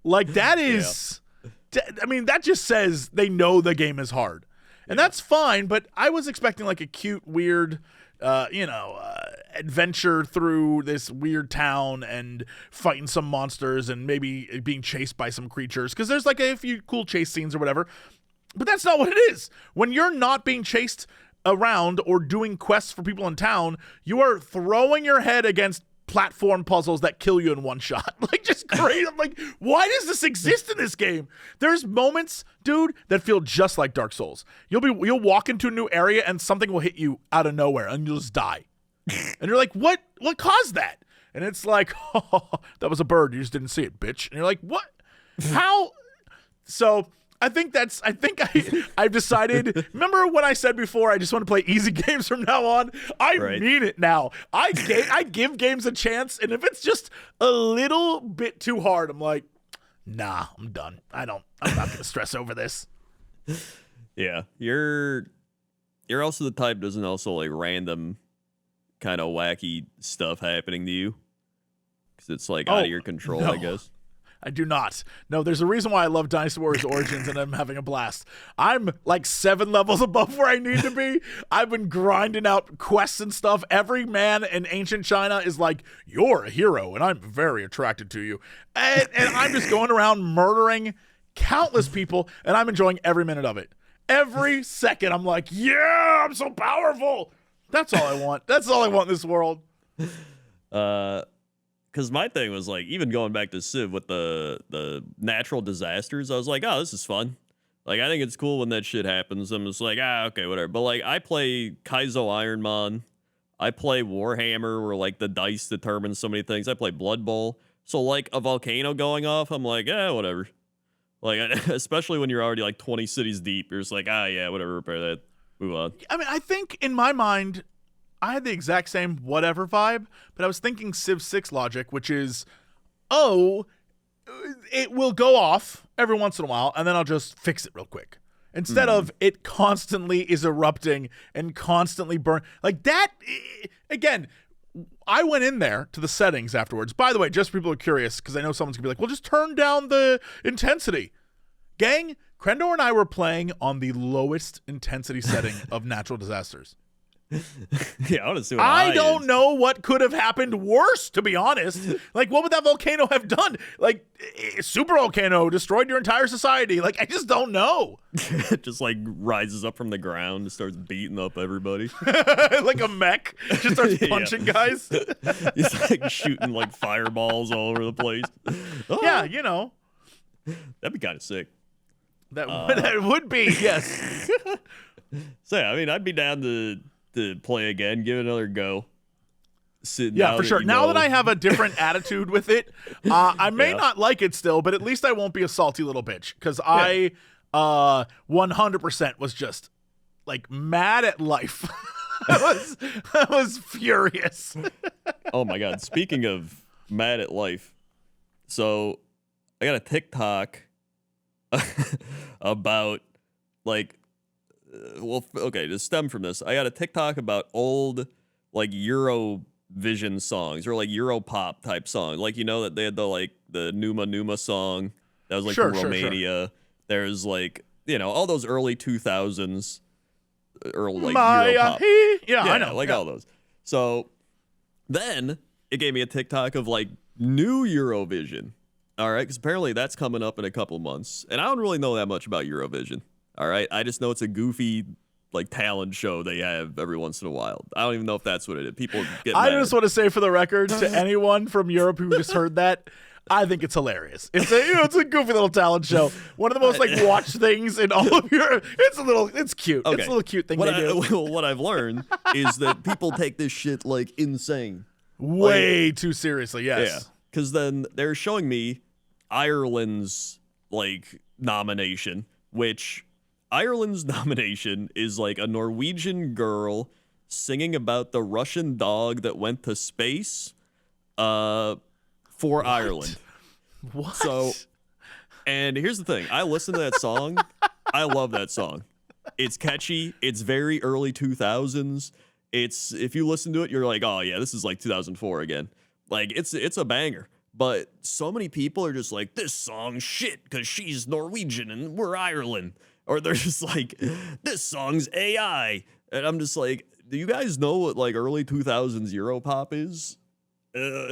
Like, that is, I mean, that just says they know the game is hard. And that's fine, but I was expecting like a cute, weird, adventure through this weird town and fighting some monsters and maybe being chased by some creatures, because there's like a few cool chase scenes or whatever. But that's not what it is. When you're not being chased around or doing quests for people in town, you are throwing your head against platform puzzles that kill you in one shot. Like, just great. I'm like, why does this exist in this game? There's moments, dude, that feel just like Dark Souls. You'll walk into a new area and something will hit you out of nowhere and you'll just die. And you're like, what caused that? And it's like, oh, that was a bird. You just didn't see it, bitch. And you're like, what? How? So I've decided. Remember when I said before I just want to play easy games from now on? I mean it now. I give games a chance, and if it's just a little bit too hard, I'm like, nah, I'm done. I'm not gonna stress over this. Yeah, you're also the type doesn't also like random kind of wacky stuff happening to you because it's like out of your control, no. I guess. I do not. No, there's a reason why I love Dynasty Warriors Origins and I'm having a blast. I'm like 7 levels above where I need to be. I've been grinding out quests and stuff. Every man in ancient China is like, you're a hero and I'm very attracted to you. And I'm just going around murdering countless people and I'm enjoying every minute of it. Every second I'm like, yeah, I'm so powerful. That's all I want. That's all I want in this world. Because my thing was like, even going back to Civ with the natural disasters, I was like, oh, this is fun. Like, I think it's cool when that shit happens. I'm just like, okay, whatever. But like, I play Kaizo Ironman. I play Warhammer, where like the dice determines so many things. I play Blood Bowl. So like a volcano going off, I'm like, whatever. Like, especially when you're already like 20 cities deep, you're just like, yeah, whatever, repair that, move on. I mean, I think in my mind, I had the exact same whatever vibe, but I was thinking Civ 6 logic, which is, it will go off every once in a while, and then I'll just fix it real quick. Instead of it constantly is erupting and constantly burn. Like that, again, I went in there to the settings afterwards. By the way, just for people who are curious, because I know someone's going to be like, well, just turn down the intensity. Gang, Crendor and I were playing on the lowest intensity setting of natural disasters. Yeah, I want to see what I don't know what could have happened worse, to be honest. Like, what would that volcano have done? Like, super volcano destroyed your entire society. Like, I just don't know. It just like rises up from the ground and starts beating up everybody. Like a mech. Just starts punching guys. He's like shooting like fireballs all over the place. Oh, yeah, you know. That'd be kind of sick. That would be, yes. So, yeah, I mean, I'd be down to play again, give it another go. Yeah, for sure. Now that I have a different attitude with it, I may not like it still, but at least I won't be a salty little bitch because I 100% was just like mad at life. I was furious. Oh my God. Speaking of mad at life, so I got a TikTok about like, to stem from this, I got a TikTok about old like Eurovision songs or like Europop type songs. Like, you know that they had the Numa Numa song that was like from Romania. Sure. There's like, you know, all those early 2000s early like Europop. Yeah, I know. Like all those. So then it gave me a TikTok of like new Eurovision. All right, because apparently that's coming up in a couple months. And I don't really know that much about Eurovision. All right, I just know it's a goofy like talent show they have every once in a while. I don't even know if that's what it is. People get mad. I just want to say for the record to anyone from Europe who just heard that, I think it's hilarious. It's a goofy little talent show. One of the most like watched things in all of Europe. It's cute. Okay. It's a little cute thing they do. What I've learned is that people take this shit like insane. Way too seriously, yes. Yeah. Because then they're showing me Ireland's like nomination, which Ireland's nomination is like a Norwegian girl singing about the Russian dog that went to space for Ireland. What? So, and here's the thing. I listen to that song. I love that song. It's catchy. It's very early 2000s. If you listen to it, you're like, oh yeah, this is like 2004 again. Like it's a banger. But so many people are just like, this song's shit because she's Norwegian and we're Ireland. Or they're just like, this song's AI. And I'm just like, do you guys know what like early 2000s Europop is?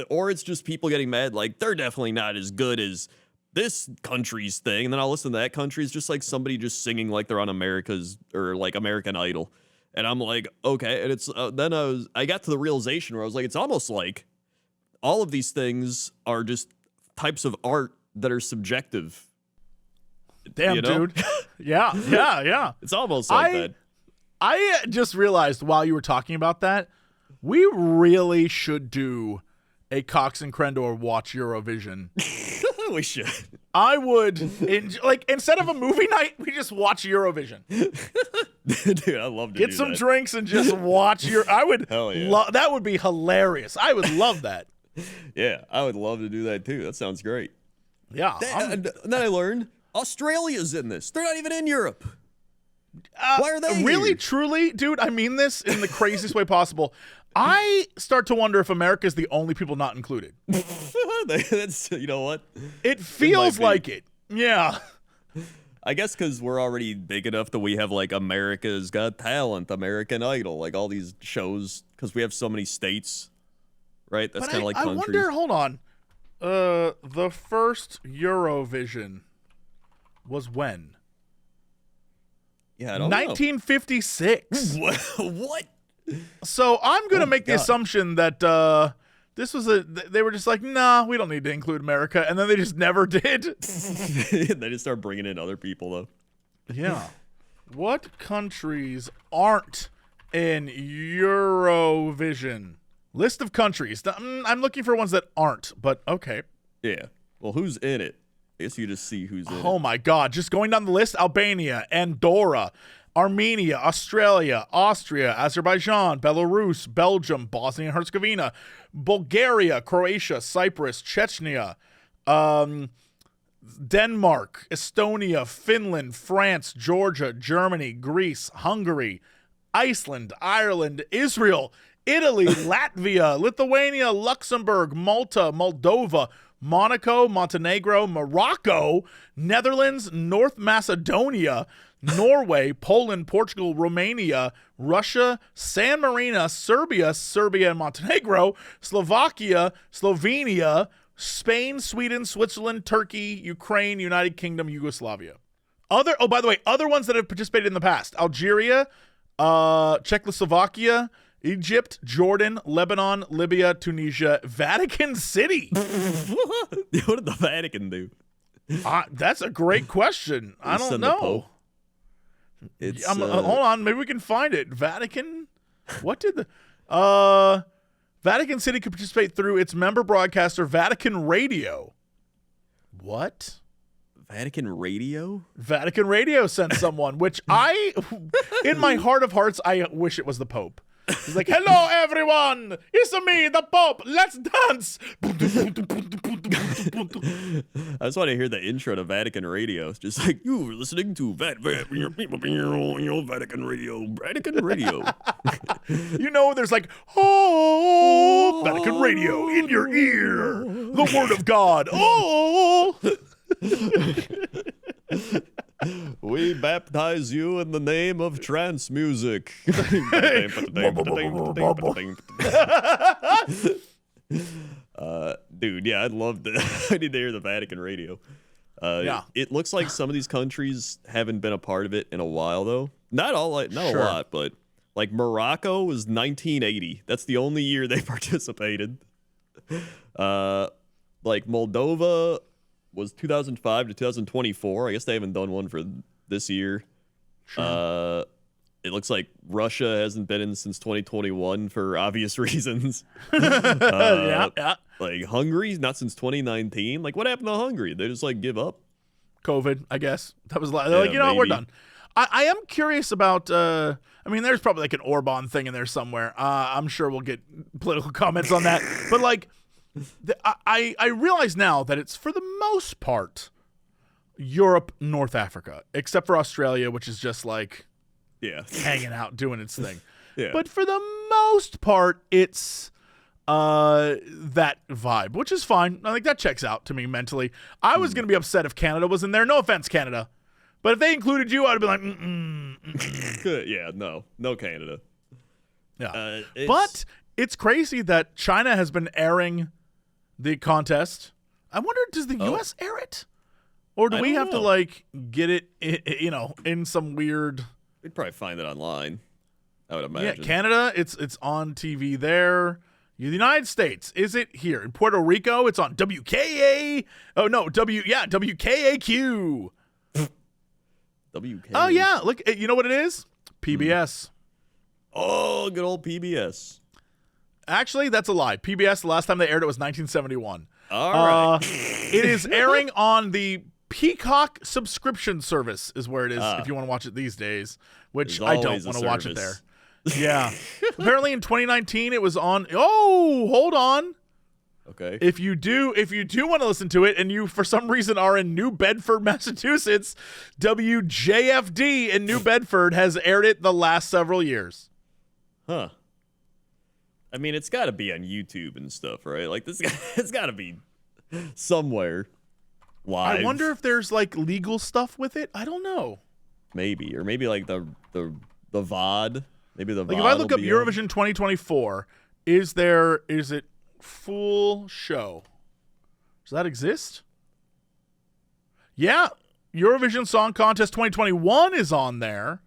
Or it's just people getting mad like, they're definitely not as good as this country's thing. And then I'll listen to that country's just like somebody just singing like they're on America's or like American Idol. And I'm like, okay. And it's then I got to the realization where I was like, it's almost like all of these things are just types of art that are subjective. Damn, dude. Yeah. It's almost like that. I just realized while you were talking about that, we really should do a Cox and Crendor watch Eurovision. We should. I would, instead of a movie night, we just watch Eurovision. Dude, I love to Get do some that. drinks and just watch I would, Hell yeah. that would be hilarious. I would love that. Yeah, I would love to do that too. That sounds great. Yeah. And then I learned Australia's in this. They're not even in Europe. Why are they really, here? truly, dude, I mean this in the craziest way possible. I start to wonder if America is the only people not included. That's, you know what? It feels be. like it. Yeah. I guess because we're already big enough that we have like America's Got Talent, American Idol, like all these shows, because we have so many states, right? That's kind of like I countries. wonder, hold on. The first Eurovision was when? Yeah, I don't know. 1956. What? So I'm going to make the God. assumption that this was they were just like, nah, we don't need to include America. And then they just never did. They just start bringing in other people, though. Yeah. What countries aren't in Eurovision? List of countries. I'm looking for ones that aren't, but okay. Yeah. Well, who's in it? I guess you just see who's in Oh it. my God. Just going down the list, Albania, Andorra, Armenia, Australia, Austria, Azerbaijan, Belarus, Belgium, Bosnia and Herzegovina, Bulgaria, Croatia, Cyprus, Chechnya, Denmark, Estonia, Finland, France, Georgia, Germany, Greece, Hungary, Iceland, Ireland, Israel, Italy, Latvia, Lithuania, Luxembourg, Malta, Moldova, Monaco, Montenegro, Morocco, Netherlands, North Macedonia, Norway, Poland, Portugal, Romania, Russia, San Marino, Serbia and Montenegro, Slovakia, Slovenia, Spain, Sweden, Switzerland, Turkey, Ukraine, United Kingdom, Yugoslavia. By the way, other ones that have participated in the past: Algeria, Czechoslovakia, Egypt, Jordan, Lebanon, Libya, Tunisia, Vatican City. What did the Vatican do? That's a great question. I don't Send the know. Pope. It's Hold on, maybe we can find it. Vatican. What did the Vatican City could participate through its member broadcaster, Vatican Radio. What? Vatican Radio? Vatican Radio sent someone, which in my heart of hearts, I wish it was the Pope. He's like, hello, everyone. It's me, the Pope. Let's dance. I just want to hear the intro to Vatican Radio. It's just like, you were listening to Vatican Radio. Vatican Radio. You know, there's like, oh, Vatican Radio in your ear. The Word of God. Oh. We baptize you in the name of trance music. Dude, yeah, I'd love to. I need to hear the Vatican Radio. Yeah. It looks like some of these countries haven't been a part of it in a while, though. Not a lot, but like Morocco was 1980. That's the only year they participated. Like Moldova was 2005 to 2024. I guess they haven't done one for this year. Sure. It looks like Russia hasn't been in since 2021 for obvious reasons. Yeah. Like Hungary, not since 2019. Like, what happened to Hungary? They just like give up. COVID, I guess. That was they're like, you know, maybe. we're done. I am curious about. I mean, there's probably like an Orban thing in there somewhere. I'm sure we'll get political comments on that. But like, I realize now that it's for the most part Europe, North Africa, except for Australia, which is just like hanging out, doing its thing. Yeah. But for the most part, it's that vibe, which is fine. I think that checks out to me mentally. I was going to be upset if Canada was in there. No offense, Canada. But if they included you, I'd be like, Yeah, no Canada. Yeah. But it's crazy that China has been airing the contest. I wonder, does the U.S. air it? Or do we have to, like, get it, you know, in some weird... We'd probably find it online, I would imagine. Yeah, Canada, it's on TV there. The United States, is it here? In Puerto Rico, it's on WKA. Oh, no, WKAQ. WK. Oh, yeah. Look, you know what it is? PBS. Oh, good old PBS. Actually, that's a lie. PBS, the last time they aired it was 1971. All right. It is airing on the Peacock subscription service is where it is if you want to watch it these days, which I don't want to watch it there. Yeah. Apparently in 2019 it was on. Oh, hold on. Okay. If you do want to listen to it and you for some reason are in New Bedford, Massachusetts, WJFD in New Bedford has aired it the last several years. Huh. I mean, it's got to be on YouTube and stuff, right? Like it's got to be somewhere live. I wonder if there's like legal stuff with it. I don't know. Maybe, or maybe like the VOD. Maybe the like VOD if I look up on. Eurovision 2024, is it full show? Does that exist? Yeah, Eurovision Song Contest 2021 is on there.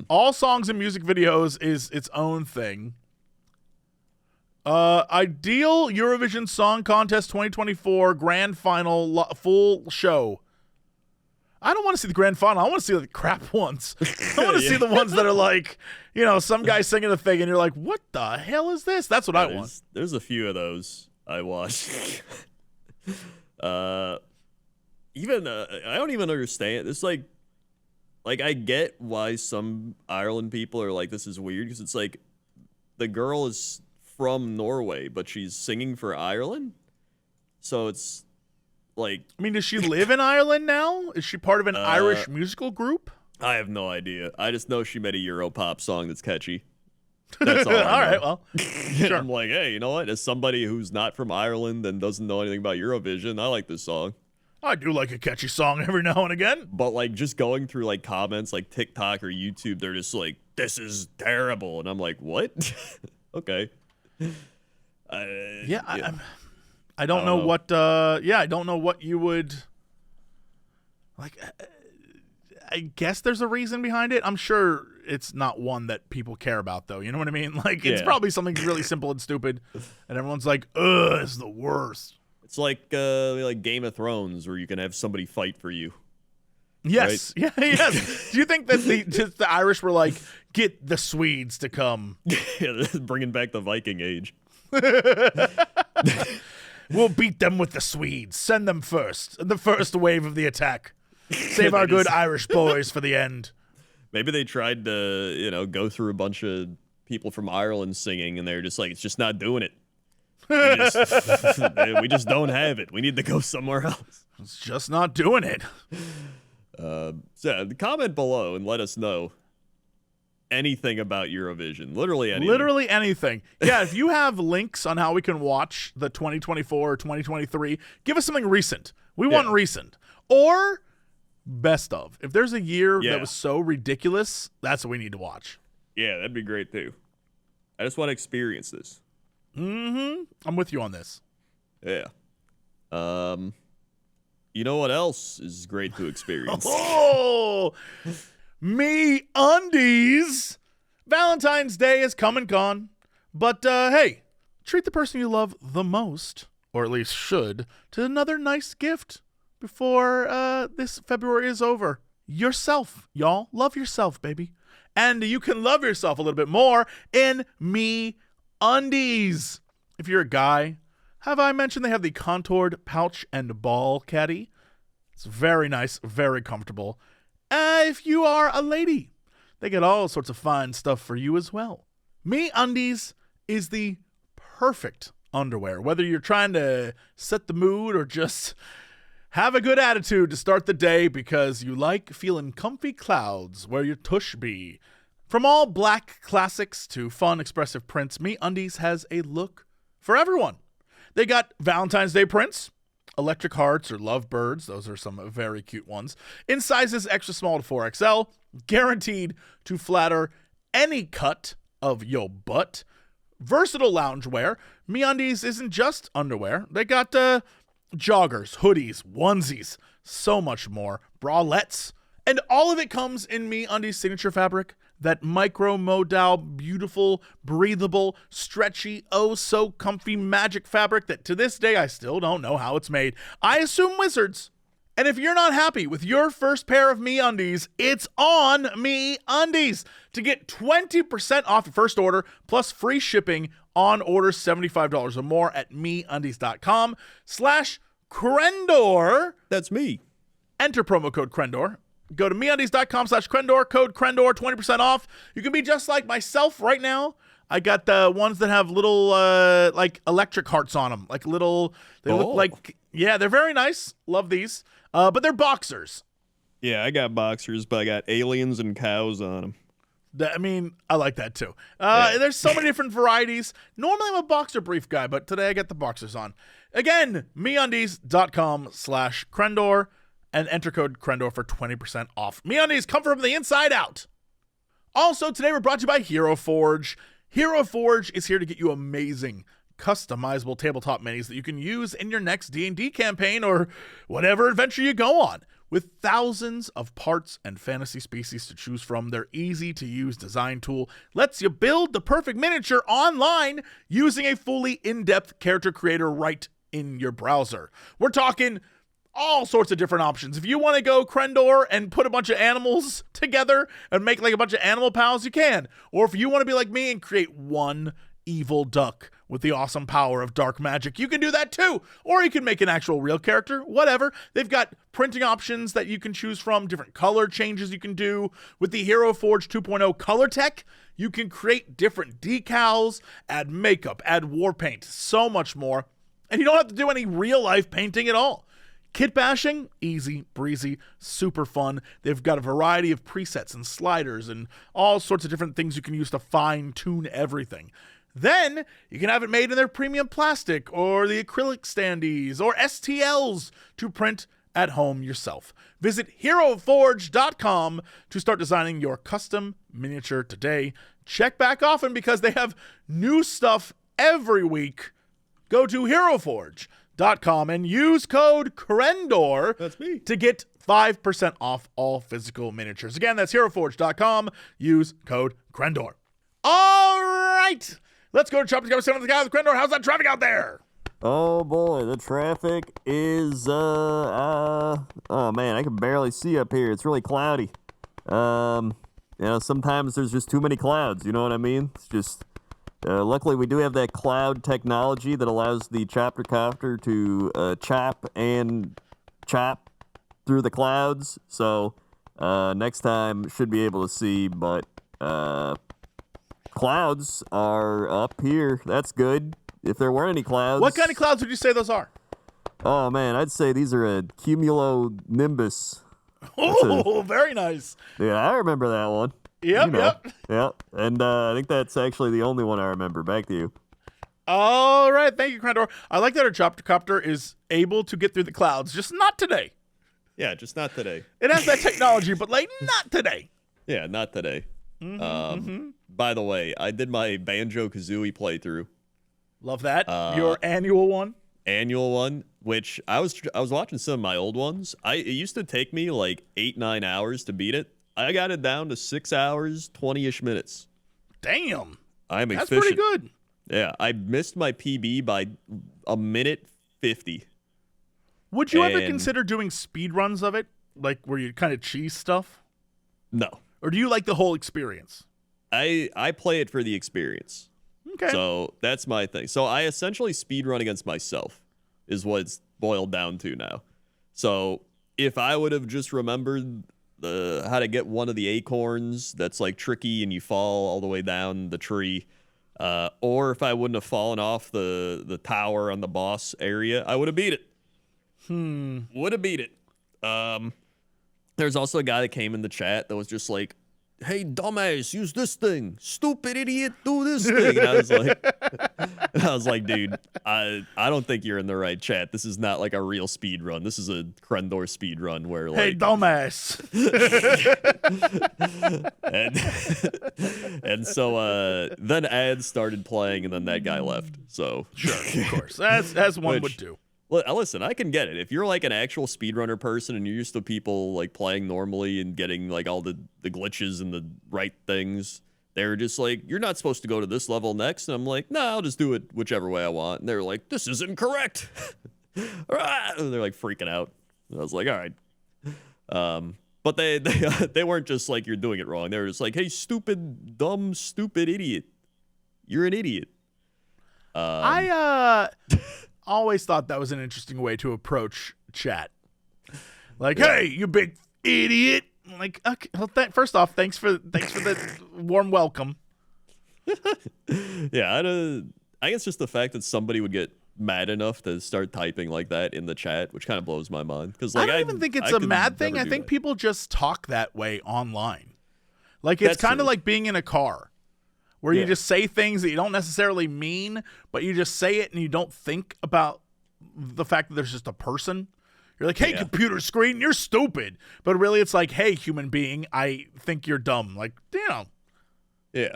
All songs and music videos is its own thing. Ideal Eurovision Song Contest 2024 Grand Final full show. I don't want to see the grand final. I want to see the crap ones. I want to see the ones that are like, some guy singing a thing and you're like, what the hell is this? That's what I want. There's a few of those I watched. I don't even understand. It's like I get why some Ireland people are like, this is weird, because it's like the girl is from Norway, but she's singing for Ireland. So it's like, I mean, does she live in Ireland now? Is she part of an Irish musical group? I have no idea. I just know she made a Europop song that's catchy. That's all I know. All right, well, sure. I'm like, hey, you know what? As somebody who's not from Ireland and doesn't know anything about Eurovision, I like this song. I do like a catchy song every now and again. But like just going through like comments like TikTok or YouTube, they're just like, this is terrible. And I'm like, what? Okay. I don't know what. I don't know what you would like. I guess there's a reason behind it. I'm sure it's not one that people care about, though. You know what I mean? Like, it's probably something really simple and stupid, and everyone's like, "Ugh, it's the worst." It's like Game of Thrones, where you can have somebody fight for you. Yes, right? yes. Do you think that the Irish were like, get the Swedes to come? Yeah, bringing back the Viking Age. We'll beat them with the Swedes. Send them first. The first wave of the attack. Save our good Irish boys for the end. Maybe they tried to, go through a bunch of people from Ireland singing, and they're just like, it's just not doing it. We just don't have it. We need to go somewhere else. It's just not doing it. So comment below and let us know anything about Eurovision. Literally anything. Literally anything. Yeah, if you have links on how we can watch the 2024 or 2023, give us something recent. We want recent. Or best of. If there's a year that was so ridiculous, that's what we need to watch. Yeah, that'd be great too. I just want to experience this. Mm-hmm. I'm with you on this. Yeah. You know what else is great to experience? Oh, me undies. Valentine's Day is come and gone. But, hey, treat the person you love the most, or at least should, to another nice gift before this February is over. Yourself, y'all. Love yourself, baby. And you can love yourself a little bit more in Me Undies. If you're a guy, have I mentioned they have the contoured pouch and ball caddy? It's very nice, very comfortable. If you are a lady, they get all sorts of fine stuff for you as well. Me Undies is the perfect underwear, whether you're trying to set the mood or just have a good attitude to start the day because you like feeling comfy clouds where your tush be. From all black classics to fun expressive prints, Me Undies has a look for everyone. They got Valentine's Day prints, electric hearts or lovebirds. Those are some very cute ones. In sizes extra small to 4XL, guaranteed to flatter any cut of your butt. Versatile loungewear. MeUndies isn't just underwear. They got joggers, hoodies, onesies, so much more. Bralettes. And all of it comes in MeUndies signature fabric. That micro-modal, beautiful, breathable, stretchy, oh so comfy magic fabric that to this day I still don't know how it's made. I assume wizards. And if you're not happy with your first pair of MeUndies, it's on MeUndies. To get 20% off your first order plus free shipping on orders $75 or more at MeUndies.com/Crendor. That's me. Enter promo code Crendor. Go to MeUndies.com/Crendor, code Crendor, 20% off. You can be just like myself right now. I got the ones that have little, like, electric hearts on them. Like little, they look like, yeah, they're very nice. Love these. But they're boxers. Yeah, I got boxers, but I got aliens and cows on them. I mean, I like that too. There's so many different varieties. Normally I'm a boxer brief guy, but today I got the boxers on. Again, MeUndies.com/Crendor and enter code Crendor for 20% off. MeUndies, comfort from the inside out. Also, today we're brought to you by Hero Forge. Hero Forge is here to get you amazing, customizable tabletop minis that you can use in your next D&D campaign or whatever adventure you go on. With thousands of parts and fantasy species to choose from, their easy-to-use design tool lets you build the perfect miniature online using a fully in-depth character creator right in your browser. We're talking all sorts of different options. If you want to go Crendor and put a bunch of animals together and make like a bunch of animal pals, you can. Or if you want to be like me and create one evil duck with the awesome power of dark magic, you can do that too. Or you can make an actual real character, whatever. They've got printing options that you can choose from, different color changes you can do. With the Hero Forge 2.0 color tech, you can create different decals, add makeup, add war paint, so much more. And you don't have to do any real life painting at all. Kit bashing, easy, breezy, super fun. They've got a variety of presets and sliders and all sorts of different things you can use to fine-tune everything. Then you can have it made in their premium plastic or the acrylic standees or STLs to print at home yourself. Visit HeroForge.com to start designing your custom miniature today. Check back often because they have new stuff every week. Go to HeroForge.com and use code Crendor That's me. to get 5% off all physical miniatures. Again, that's HeroForge.com. Use code Crendor. All right. Let's go to Chopper's Got to sit on the guy with Crendor. How's that traffic out there? Oh boy, the traffic is oh man, I can barely see up here. It's really cloudy. Sometimes there's just too many clouds, you know what I mean? It's just luckily we do have that cloud technology that allows the chopper copter to chop through the clouds. So next time should be able to see, but clouds are up here. That's good. If there weren't any clouds. What kind of clouds would you say those are? Oh, man, I'd say these are a cumulonimbus. Oh, very nice. Yeah, I remember that one. Yep. Yep. And I think that's actually the only one I remember. Back to you. All right. Thank you, Crendor. I like that our chopper copter is able to get through the clouds, just not today. Yeah, just not today. It has that technology, but like not today. Yeah, not today. By the way, I did my Banjo-Kazooie playthrough. Love that. Your annual one? Annual one, which I was watching some of my old ones. It used to take me like 8-9 hours to beat it. I got it down to 6 hours, 20-ish minutes. Damn. I'm That's efficient. pretty good. Yeah, I missed my PB by a minute 50. Would you ever consider doing speed runs of it? Like where you kind of cheese stuff? No. Or do you like the whole experience? I play it for the experience. Okay. So that's my thing. So I essentially speedrun against myself is what it's boiled down to now. So if I would have just remembered how to get one of the acorns that's like tricky and you fall all the way down the tree, or if I wouldn't have fallen off the tower on the boss area, I would have beat it. Would have beat it. There's also a guy that came in the chat that was just like, "Hey, dumbass, use this thing. Stupid idiot, do this thing." And I was like, dude, I don't think you're in the right chat. This is not like a real speed run. This is a Crendor speed run where like, hey, dumbass. and so then ads started playing, and then that guy left. So Sure, of course. As one would do. Listen, I can get it. If you're like an actual speedrunner person and you're used to people like playing normally and getting like all the glitches and the right things, they're just like, you're not supposed to go to this level next. And I'm like, no, I'll just do it whichever way I want. And they're like, this is incorrect. And they're like freaking out. And I was like, all right. But they weren't just like, you're doing it wrong. They were just like, hey, stupid, dumb, stupid idiot. You're an idiot. I always thought that was an interesting way to approach chat. Like, hey, you big idiot. Like, okay, well, first off, thanks for the warm welcome. Yeah, I guess just the fact that somebody would get mad enough to start typing like that in the chat, which kind of blows my mind. Because like, I don't even think it's a mad thing. I think people just talk that way online. Like, it's kind of like being in a car where you just say things that you don't necessarily mean, but you just say it and you don't think about the fact that there's just a person. You're like, hey, computer screen, you're stupid. But really, it's like, hey, human being, I think you're dumb. Like, damn. Yeah.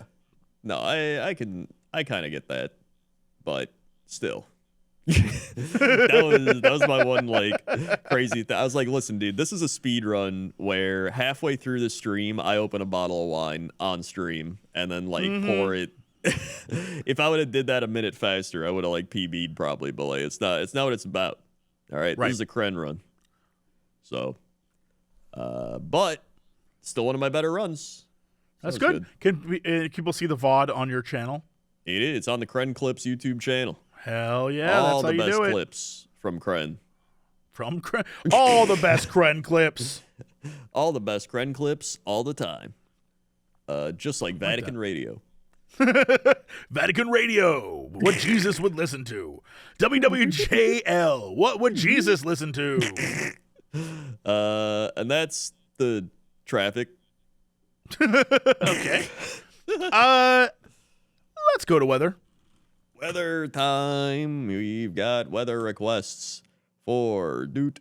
No, I kind of get that, but still. that was my one like crazy thing. I was like, listen, dude, this is a speed run where halfway through the stream I open a bottle of wine on stream and then like pour it. If I would have did that a minute faster, I would have like PB'd probably, but like it's not what it's about. All right, this is a Kren run. So but still one of my better runs. That's good. Can people see the VOD on your channel? It is. It's on the Kren Clips YouTube channel. Hell yeah, all that's how you do it. All the best clips from Kren. From Kren. All the best Kren clips. All the best Kren clips all the time. Just like Vatican Radio. Vatican Radio. What Jesus would listen to. WWJL. What would Jesus listen to? And that's the traffic. Okay. Let's go to weather. Weather time. We've got weather requests for doot.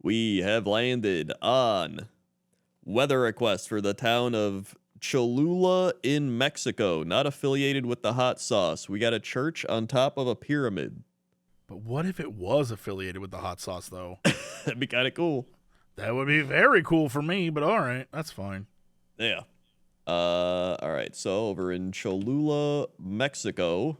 We have landed on weather request for the town of Cholula in Mexico, not affiliated with the hot sauce. We got a church on top of a pyramid. But what if it was affiliated with the hot sauce, though? That'd be kind of cool. That would be very cool for me, but all right, that's fine. Yeah. All right, so over in Cholula, Mexico,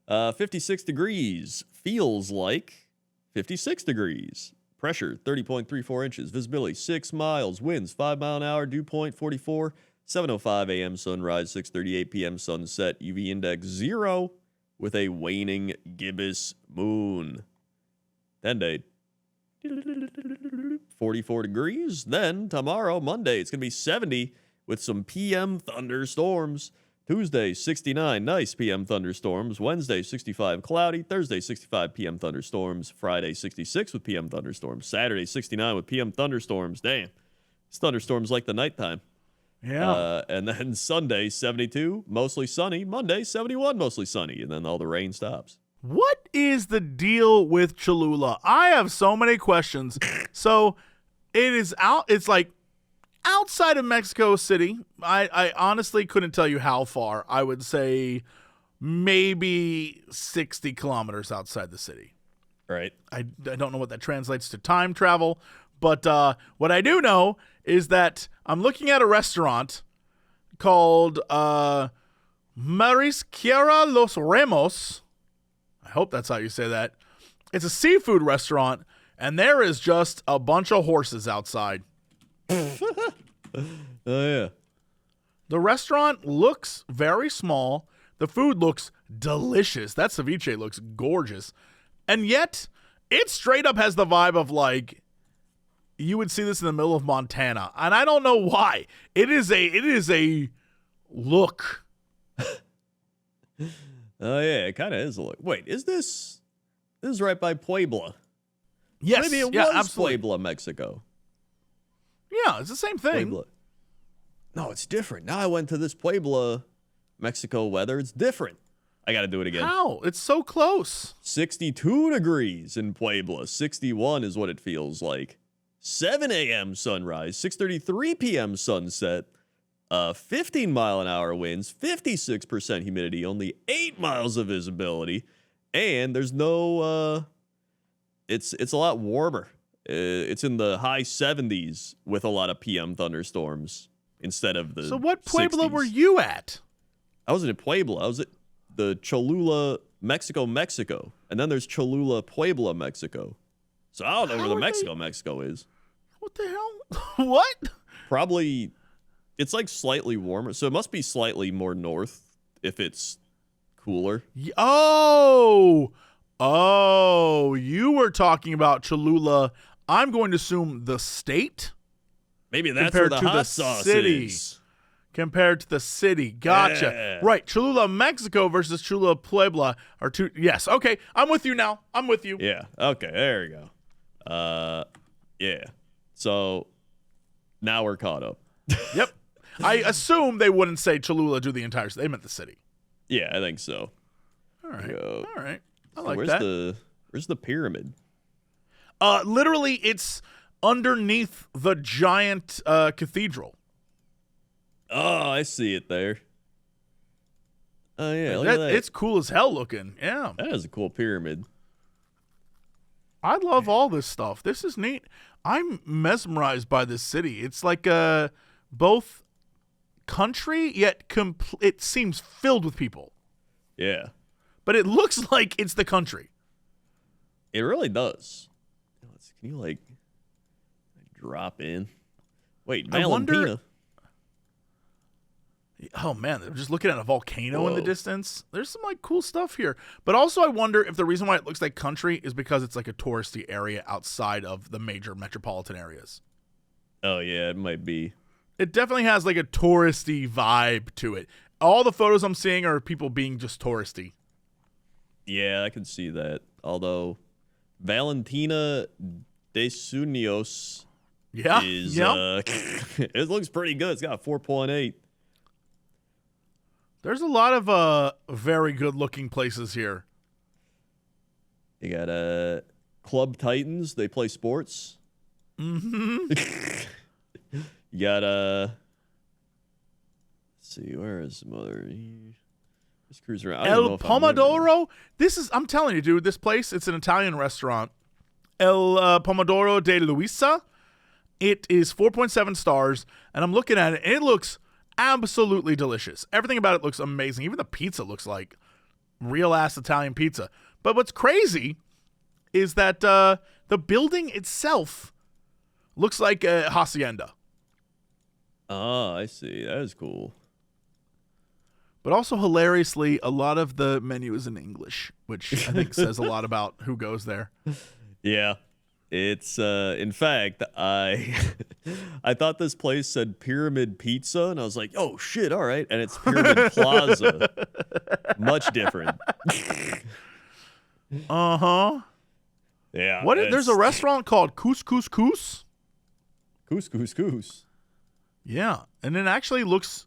56 degrees, feels like 56 degrees. Pressure, 30.34 inches. Visibility, 6 miles. Winds, 5 mile an hour. Dew point, 44. 7:05 a.m. sunrise, 6:38 p.m. sunset. UV index, 0 with a waning gibbous moon. 10-day, 44 degrees. Then tomorrow, Monday, it's going to be 70 with some PM thunderstorms. Tuesday, 69, nice PM thunderstorms. Wednesday, 65, cloudy. Thursday, 65 PM thunderstorms. Friday, 66 with PM thunderstorms. Saturday, 69 with PM thunderstorms. Damn. It's thunderstorms like the nighttime. Yeah. And then Sunday, 72, mostly sunny. Monday, 71, mostly sunny. And then all the rain stops. What is the deal with Cholula? I have so many questions. So it's like outside of Mexico City. I honestly couldn't tell you how far. I would say maybe 60 kilometers outside the city. Right. I don't know what that translates to time travel, but what I do know is that I'm looking at a restaurant called Marisqueira Los Remos. I hope that's how you say that. It's a seafood restaurant, and there is just a bunch of horses outside. Oh, yeah. The restaurant looks very small. The food looks delicious. That ceviche looks gorgeous. And yet, it straight up has the vibe of like, you would see this in the middle of Montana. And I don't know why. It is a look. Oh, yeah, it kind of is a look. Wait, this is right by Puebla. Yes. Maybe it was absolutely. Puebla, Mexico. Yeah, it's the same thing. Puebla. No, it's different. Now I went to this Puebla, Mexico weather. It's different. I got to do it again. How? It's so close. 62 degrees in Puebla. 61 is what it feels like. 7 a.m. sunrise. 6:33 p.m. sunset. 15 mile an hour winds. 56% humidity. Only 8 miles of visibility. And there's no... It's a lot warmer. It's in the high 70s with a lot of PM thunderstorms instead of the So what Puebla 60s. were you at? I wasn't in Puebla. I was at the Cholula, Mexico. And then there's Cholula, Puebla, Mexico. So I don't know where the Mexico is. What the hell? What? Probably, it's like slightly warmer. So it must be slightly more north if it's cooler. Oh, you were talking about Cholula. I'm going to assume the state Maybe that's where compared the to hot the sauce city. is. Compared to the city. Gotcha. Yeah. Right. Cholula, Mexico versus Cholula, Puebla are two. Yes. Okay. I'm with you now. I'm with you. Yeah. Okay. There we go. Yeah. So now we're caught up. Yep. I assume they wouldn't say Cholula do the entire city. They meant the city. Yeah, I think so. All right. Go. All right. I So like where's that. where's the pyramid? Literally, it's underneath the giant cathedral. Oh, I see it there. Oh yeah, look at that. It's cool as hell looking. Yeah. That is a cool pyramid. I love all this stuff. This is neat. I'm mesmerized by this city. It's like both country, yet it seems filled with people. Yeah, But it looks like it's the country. it really does. Can you like drop in? Wait, I wonder- Valentina. Oh man, I'm just looking at a volcano in the Whoa. distance. There's some like cool stuff here. But also I wonder if the reason why it looks like country is because it's like a touristy area outside of the major metropolitan areas. Oh yeah, it might be. It definitely has like a touristy vibe to it. All the photos I'm seeing are people being just touristy. Yeah, I can see that. Although Valentina de Sunios Yeah. is Yep. it looks pretty good. It's got 4.8. There's a lot of very good looking places here. You got Club Titans. They play sports. Mm-hmm. You got let's see, where is some other? Just cruise around. I don't even know El if I've been there. Pomodoro. I'm telling you, dude, this place, it's an Italian restaurant. El Pomodoro de Luisa. It is 4.7 stars, and I'm looking at it, and it looks absolutely delicious. Everything about it looks amazing. Even the pizza looks like real-ass Italian pizza. But what's crazy is that the building itself looks like a hacienda. Oh, I see. That is cool. But also, hilariously, a lot of the menu is in English, which I think says a lot about who goes there. Yeah. It's in fact, I I thought this place said Pyramid Pizza, and I was like, oh shit, all right. And it's Pyramid Plaza. Much different. Uh-huh. Yeah. There's a restaurant called Couscous Coos. Couscous. Yeah, and it actually looks.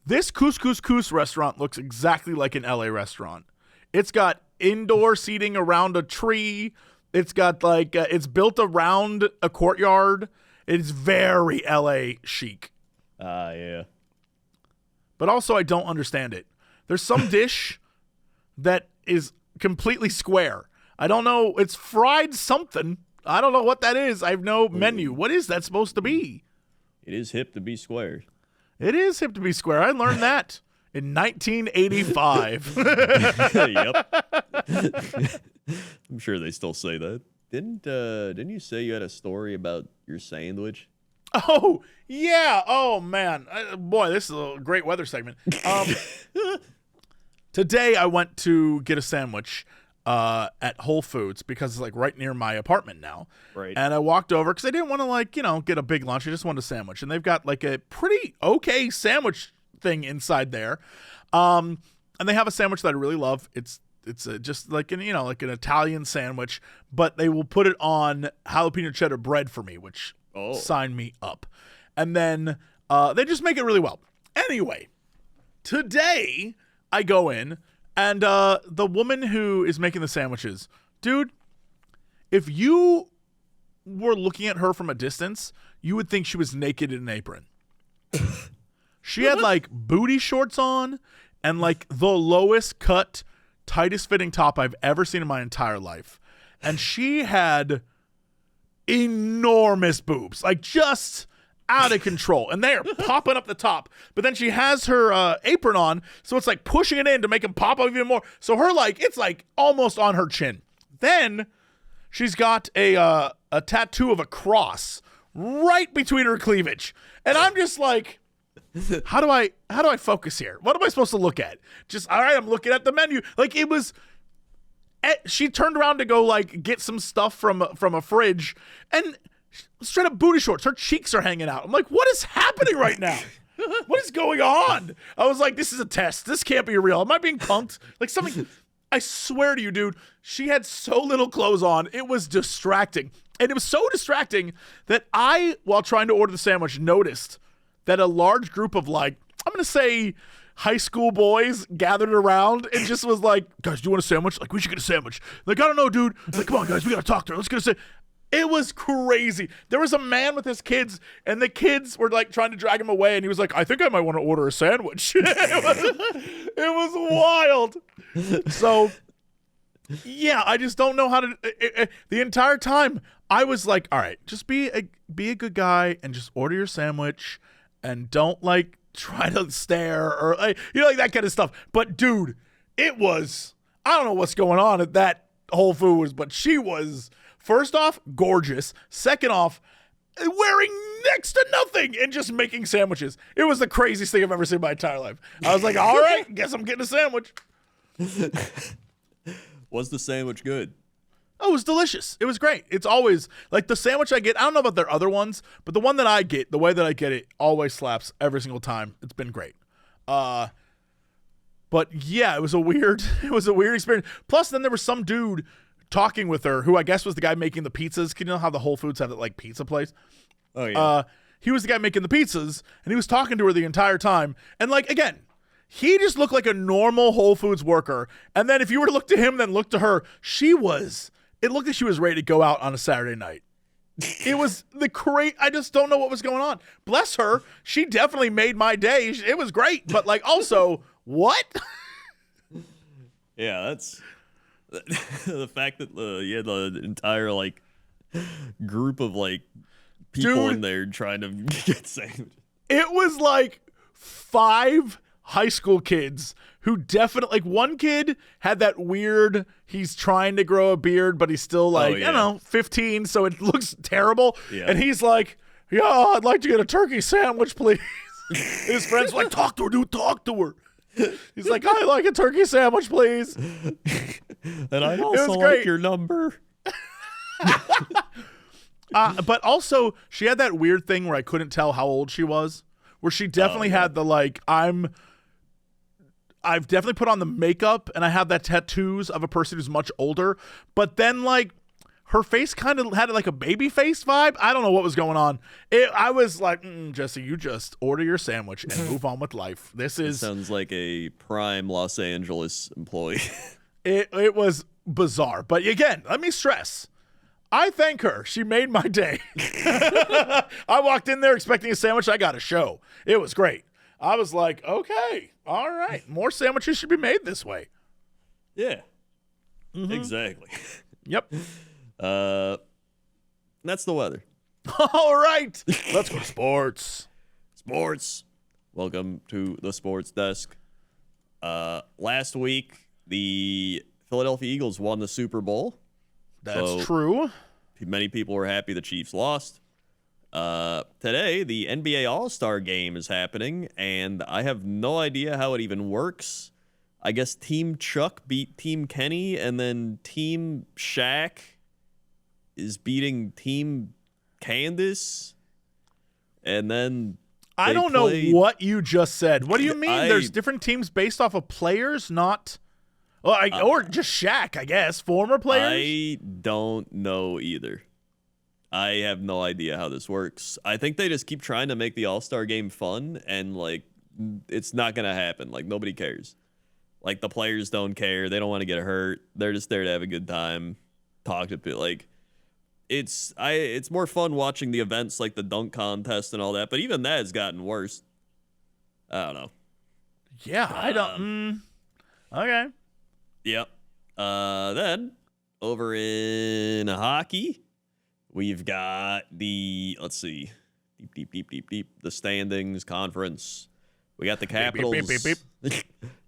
This Couscous Coos restaurant looks exactly like an LA restaurant. It's got indoor seating around a tree. It's got like it's built around a courtyard. It's very LA chic. Yeah. But also, I don't understand it. There's some dish that is completely square. I don't know. It's fried something. I don't know what that is. I have no menu. What is that supposed to be? It is hip to be square. It is hip to be square. I learned that in 1985. Yep. I'm sure they still say that. Didn't you say you had a story about your sandwich? Oh, yeah. Oh, man. Boy, this is a great weather segment. Today, I went to get a sandwich at Whole Foods because it's like right near my apartment now. Right. And I walked over because I didn't want to get a big lunch. I just wanted a sandwich. And they've got like a pretty okay sandwich thing inside there. And they have a sandwich that I really love. It's just like an Italian sandwich, but they will put it on jalapeno cheddar bread for me, which sign me up. And then they just make it really well. Anyway, today I go in and the woman who is making the sandwiches, dude, if you were looking at her from a distance, you would think she was naked in an apron. She had like booty shorts on and like the lowest cut, tightest fitting top I've ever seen in my entire life. And she had enormous boobs, like just out of control. And they are popping up the top. But then she has her apron on, so it's like pushing it in to make them pop up even more. So it's like almost on her chin. Then she's got a tattoo of a cross right between her cleavage. And I'm just like, how do I focus here? What am I supposed to look at? Just, all right, I'm looking at the menu. Like, it was, she turned around to go, like, get some stuff from a fridge, and straight up booty shorts. Her cheeks are hanging out. I'm like, what is happening right now? What is going on? I was like, this is a test. This can't be real. Am I being punked? Like, something, I swear to you, dude, she had so little clothes on. It was distracting. And it was so distracting that I, while trying to order the sandwich, noticed that a large group of, like, I'm going to say high school boys gathered around and just was like, guys, do you want a sandwich? Like, we should get a sandwich. Like, I don't know, dude. Like, come on, guys, we got to talk to her. Let's get a sandwich. It was crazy. There was a man with his kids, and the kids were, like, trying to drag him away, and he was like, I think I might want to order a sandwich. It was wild. So, yeah, I just don't know how to the entire time, I was like, all right, just be a good guy and just order your sandwich and don't, like, try to stare or, like, like that kind of stuff. But, dude, it was, I don't know what's going on at that Whole Foods, but she was, first off, gorgeous. Second off, wearing next to nothing and just making sandwiches. It was the craziest thing I've ever seen in my entire life. I was like, all right, guess I'm getting a sandwich. Was the sandwich good? Oh, it was delicious. It was great. It's always, like, the sandwich I get, I don't know about their other ones, but the one that I get, the way that I get it, always slaps every single time. It's been great. But yeah, it was a weird experience. Plus, then there was some dude talking with her who I guess was the guy making the pizzas. Can you know how the Whole Foods have that, like, pizza place? Oh, yeah. He was the guy making the pizzas, and he was talking to her the entire time. And, like, again, he just looked like a normal Whole Foods worker. And then if you were to look to him, then look to her, it looked like she was ready to go out on a Saturday night. It was I just don't know what was going on. Bless her. She definitely made my day. It was great. But, like, also, what? Yeah, that's the fact that you had the entire, like, group of, like, people in there trying to get saved. It was like 5 high school kids who definitely, like, one kid had that weird, he's trying to grow a beard, but he's still, like, I don't know, 15, so it looks terrible. Yeah. And he's like, yeah, I'd like to get a turkey sandwich, please. His friends were like, talk to her, dude, talk to her. He's like, I'd like a turkey sandwich, please. And I'd also like your number. But also, she had that weird thing where I couldn't tell how old she was, where she definitely had the, like, I've definitely put on the makeup and I have that tattoos of a person who's much older, but then, like, her face kind of had, like, a baby face vibe. I don't know what was going on. I was like, Jesse, you just order your sandwich and move on with life. It sounds like a prime Los Angeles employee. It was bizarre. But again, let me stress, I thank her. She made my day. I walked in there expecting a sandwich. I got a show. It was great. I was like, okay, all right. More sandwiches should be made this way. Yeah. Mm-hmm. Exactly. Yep. That's the weather. All right. Let's go to sports. Sports. Welcome to the sports desk. Last week, the Philadelphia Eagles won the Super Bowl. That's true. Many people were happy the Chiefs lost. Today, the NBA All-Star Game is happening, and I have no idea how it even works. I guess Team Chuck beat Team Kenny, and then Team Shaq is beating Team Candace, and then I don't know what you just said. What do you mean? There's different teams based off of players, not... or just Shaq, I guess. Former players? I don't know either. I have no idea how this works. I think they just keep trying to make the All-Star Game fun, and, like, it's not going to happen. Like, nobody cares. Like, the players don't care. They don't want to get hurt. They're just there to have a good time, talk to people. Like, it's more fun watching the events like the dunk contest and all that, but even that has gotten worse. I don't know. Yeah, I don't... Okay. Yep. Then, over in hockey, we've got let's see, the standings conference. We got the Capitals,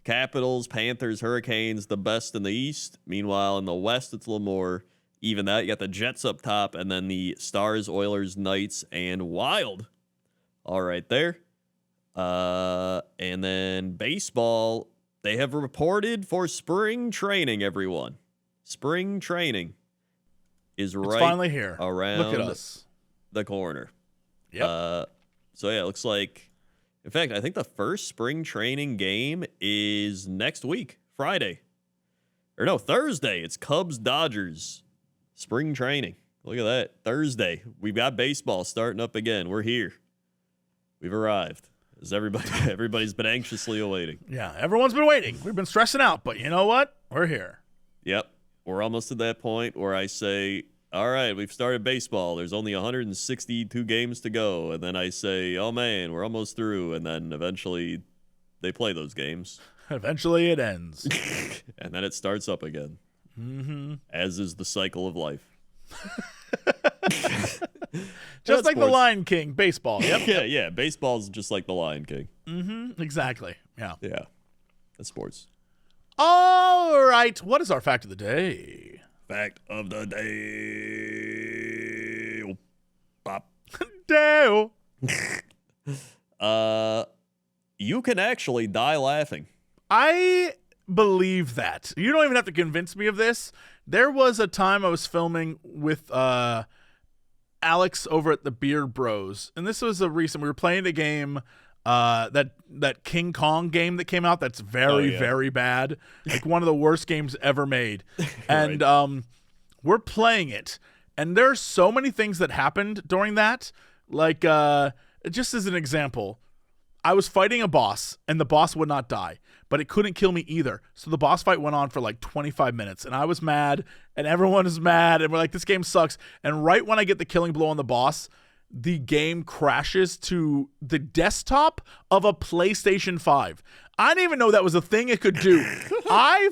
Capitals, Panthers, Hurricanes, the best in the East. Meanwhile, in the West, it's a little more even that. You got the Jets up top, and then the Stars, Oilers, Knights, and Wild all right there. And then baseball, they have reported for spring training, everyone. Spring training is It's right finally here. around Look at us. the corner. Yep. So yeah, it looks like, in fact, I think the first spring training game is next week, Friday. Or no, Thursday. It's Cubs-Dodgers spring training. Look at that. Thursday. We've got baseball starting up again. We're here. We've arrived. As everybody's been anxiously awaiting. Yeah, everyone's been waiting. We've been stressing out, but you know what? We're here. Yep. We're almost at that point where I say, all right, we've started baseball. There's only 162 games to go. And then I say, oh, man, we're almost through. And then eventually they play those games. Eventually it ends. And then it starts up again. Mm-hmm. As is the cycle of life. Just like the sports. Lion King, baseball. Yep. Yeah. Baseball's just like the Lion King. Mm-hmm. Exactly. Yeah. Yeah. That's sports. All right. What is our fact of the day? Fact of the day. Bop. Dale. You can actually die laughing. I believe that. You don't even have to convince me of this. There was a time I was filming with Alex over at the Beard Bros, and this was a recent. We were playing a game, that King Kong game that came out. That's very very bad, like one of the worst games ever made. And we're playing it, and there's so many things that happened during that. Like just as an example, I was fighting a boss, and the boss would not die, but it couldn't kill me either. So the boss fight went on for like 25 minutes, and I was mad, and everyone is mad, and we're like, this game sucks. And right when I get the killing blow on the boss, the game crashes to the desktop of a PlayStation 5. I didn't even know that was a thing it could do. I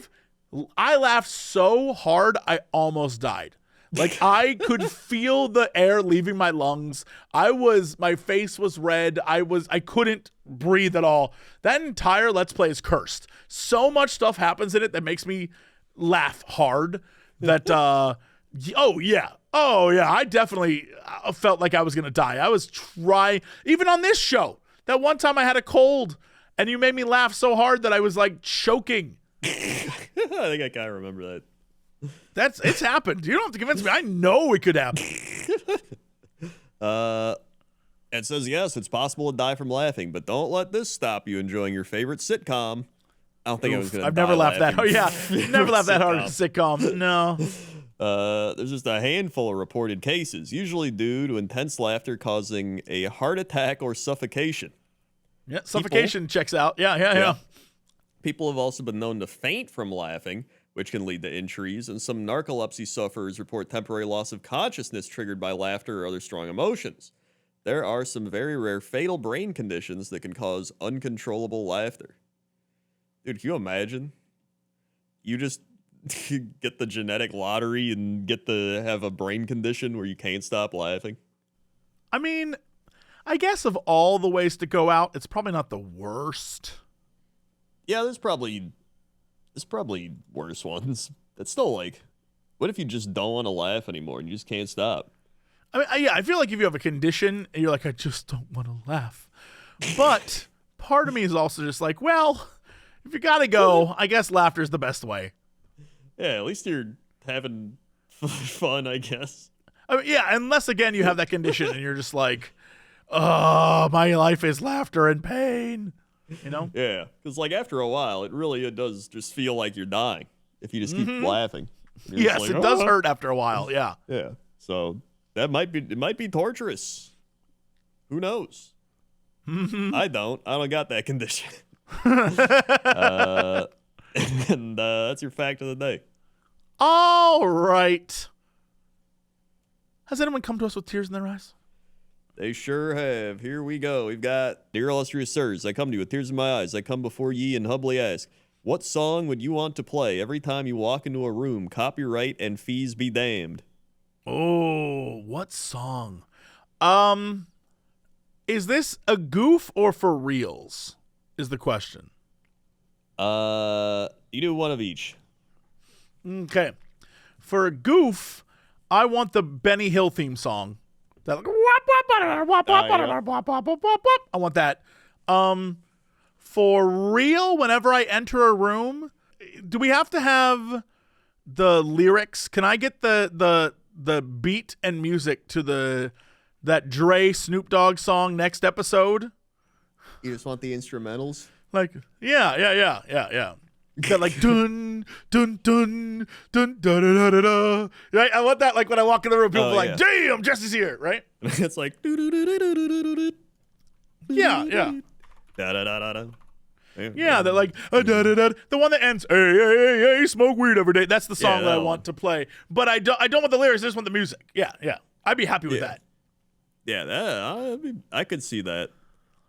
laughed so hard, I almost died. Like, I could feel the air leaving my lungs. My face was red. I couldn't breathe at all. That entire Let's Play is cursed. So much stuff happens in it that makes me laugh hard that, oh yeah, I definitely felt like I was going to die. I was even on this show, that one time I had a cold and you made me laugh so hard that I was like choking. I think I kind of remember that. It's happened. You don't have to convince me. I know it could happen. It says, yes, it's possible to die from laughing, but don't let this stop you enjoying your favorite sitcom. I don't think I was going to I've never laughed that hard. Yeah, never laughed that hard at a sitcom. sitcom. No. There's just a handful of reported cases, usually due to intense laughter causing a heart attack or suffocation. Yeah, suffocation checks out. Yeah. People have also been known to faint from laughing, which can lead to injuries, and some narcolepsy sufferers report temporary loss of consciousness triggered by laughter or other strong emotions. There are some very rare fatal brain conditions that can cause uncontrollable laughter. Dude, can you imagine? You just get the genetic lottery and get to have a brain condition where you can't stop laughing? I mean, I guess of all the ways to go out, it's probably not the worst. Yeah, there's probably worse ones. That's still like, what if you just don't want to laugh anymore and you just can't stop? I mean, yeah, I feel like if you have a condition and you're like, I just don't want to laugh. But part of me is also just like, well, if you got to go, I guess laughter's the best way. Yeah, at least you're having fun, I guess. I mean, yeah, unless, again, you have that condition and you're just like, oh, my life is laughter and pain. You know? Yeah, because like after a while, it does just feel like you're dying if you just keep laughing. Yes, like, it does hurt after a while. Yeah. Yeah. So it might be torturous. Who knows? I don't got that condition. And that's your fact of the day. All right. Has anyone come to us with tears in their eyes? They sure have. Here we go. We've got, dear illustrious sirs, I come to you with tears in my eyes. I come before ye and humbly ask, what song would you want to play every time you walk into a room? Copyright and fees be damned. Oh, what song? Is this a goof or for reals? Is the question. You do one of each. Okay. For a goof, I want the Benny Hill theme song. That I want that. For real, whenever I enter a room, do we have to have the lyrics? Can I get the beat and music to that Dre Snoop Dogg song next episode? You just want the instrumentals? Like, yeah. That like dun dun dun dun da da da da da. Right? I want that like when I walk in the room, people are like, "Damn, Jesse's here!" Right? It's like Yeah. da da da da da. Yeah, they're like da da da. The one that ends, hey, smoke weed every day. That's the song that I want to play. But I don't want the lyrics. I just want the music. Yeah. I'd be happy with that. Yeah, I could see that.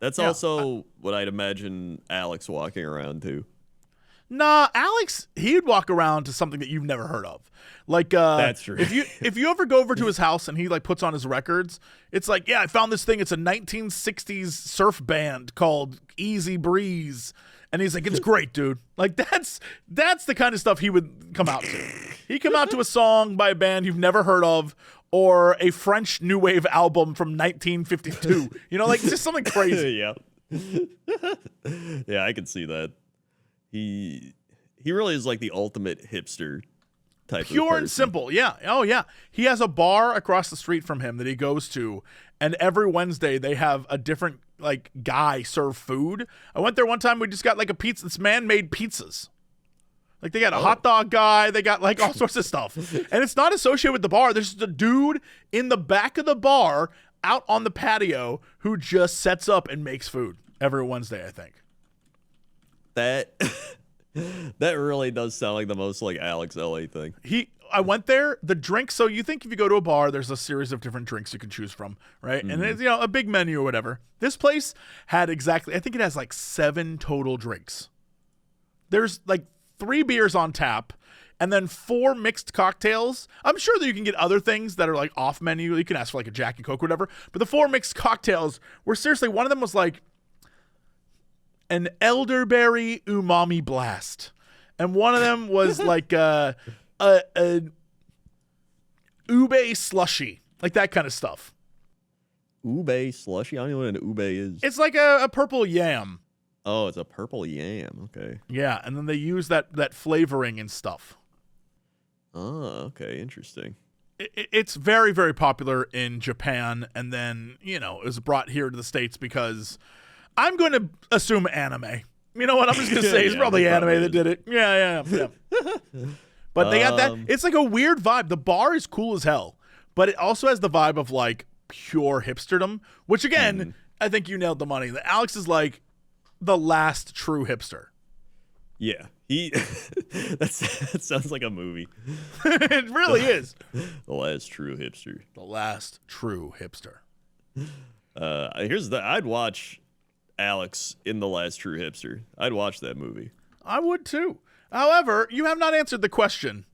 That's also what I'd imagine Alex walking around to. Nah, Alex, he'd walk around to something that you've never heard of. Like that's true. if you ever go over to his house and he like puts on his records, it's like, yeah, I found this thing. It's a 1960s surf band called Easy Breeze. And he's like, it's great, dude. Like that's the kind of stuff he would come out to. He'd come out to a song by a band you've never heard of, or a French new wave album from 1952. You know, like just something crazy. Yeah. Yeah, I can see that. He really is like the ultimate hipster type Pure of person. and simple. Yeah. Oh, yeah. He has a bar across the street from him that he goes to, and every Wednesday they have a different like guy serve food. I went there one time. We just got like a pizza. This man made pizzas. Like they got a hot dog guy. They got like all sorts of stuff. And it's not associated with the bar. There's just a dude in the back of the bar out on the patio who just sets up and makes food every Wednesday, I think. That really does sound like the most like Alex LA thing. I went there, the drinks, so you think if you go to a bar, there's a series of different drinks you can choose from, right? And it's, a big menu or whatever. This place had I think it has like 7 total drinks. There's like 3 beers on tap and then 4 mixed cocktails. I'm sure that you can get other things that are like off menu. You can ask for like a Jack and Coke or whatever. But the 4 mixed cocktails were seriously, one of them was like an elderberry umami blast. And one of them was like a ube slushy, like that kind of stuff. Ube slushy? I don't even know what an ube is. It's like a purple yam. Oh, it's a purple yam. Okay. Yeah, and then they use that flavoring and stuff. Oh, okay. Interesting. It's very, very popular in Japan, and then, it was brought here to the States because I'm going to assume anime. You know what? I'm just going to say it's probably anime that did it. Yeah. But they got that. It's like a weird vibe. The bar is cool as hell, but it also has the vibe of like pure hipsterdom, which again, I think you nailed the money. Alex is like the last true hipster. Yeah. That sounds like a movie. It really is. The last true hipster. The last true hipster. I'd watch Alex in The Last True Hipster. I'd watch that movie. I would too. However, you have not answered the question.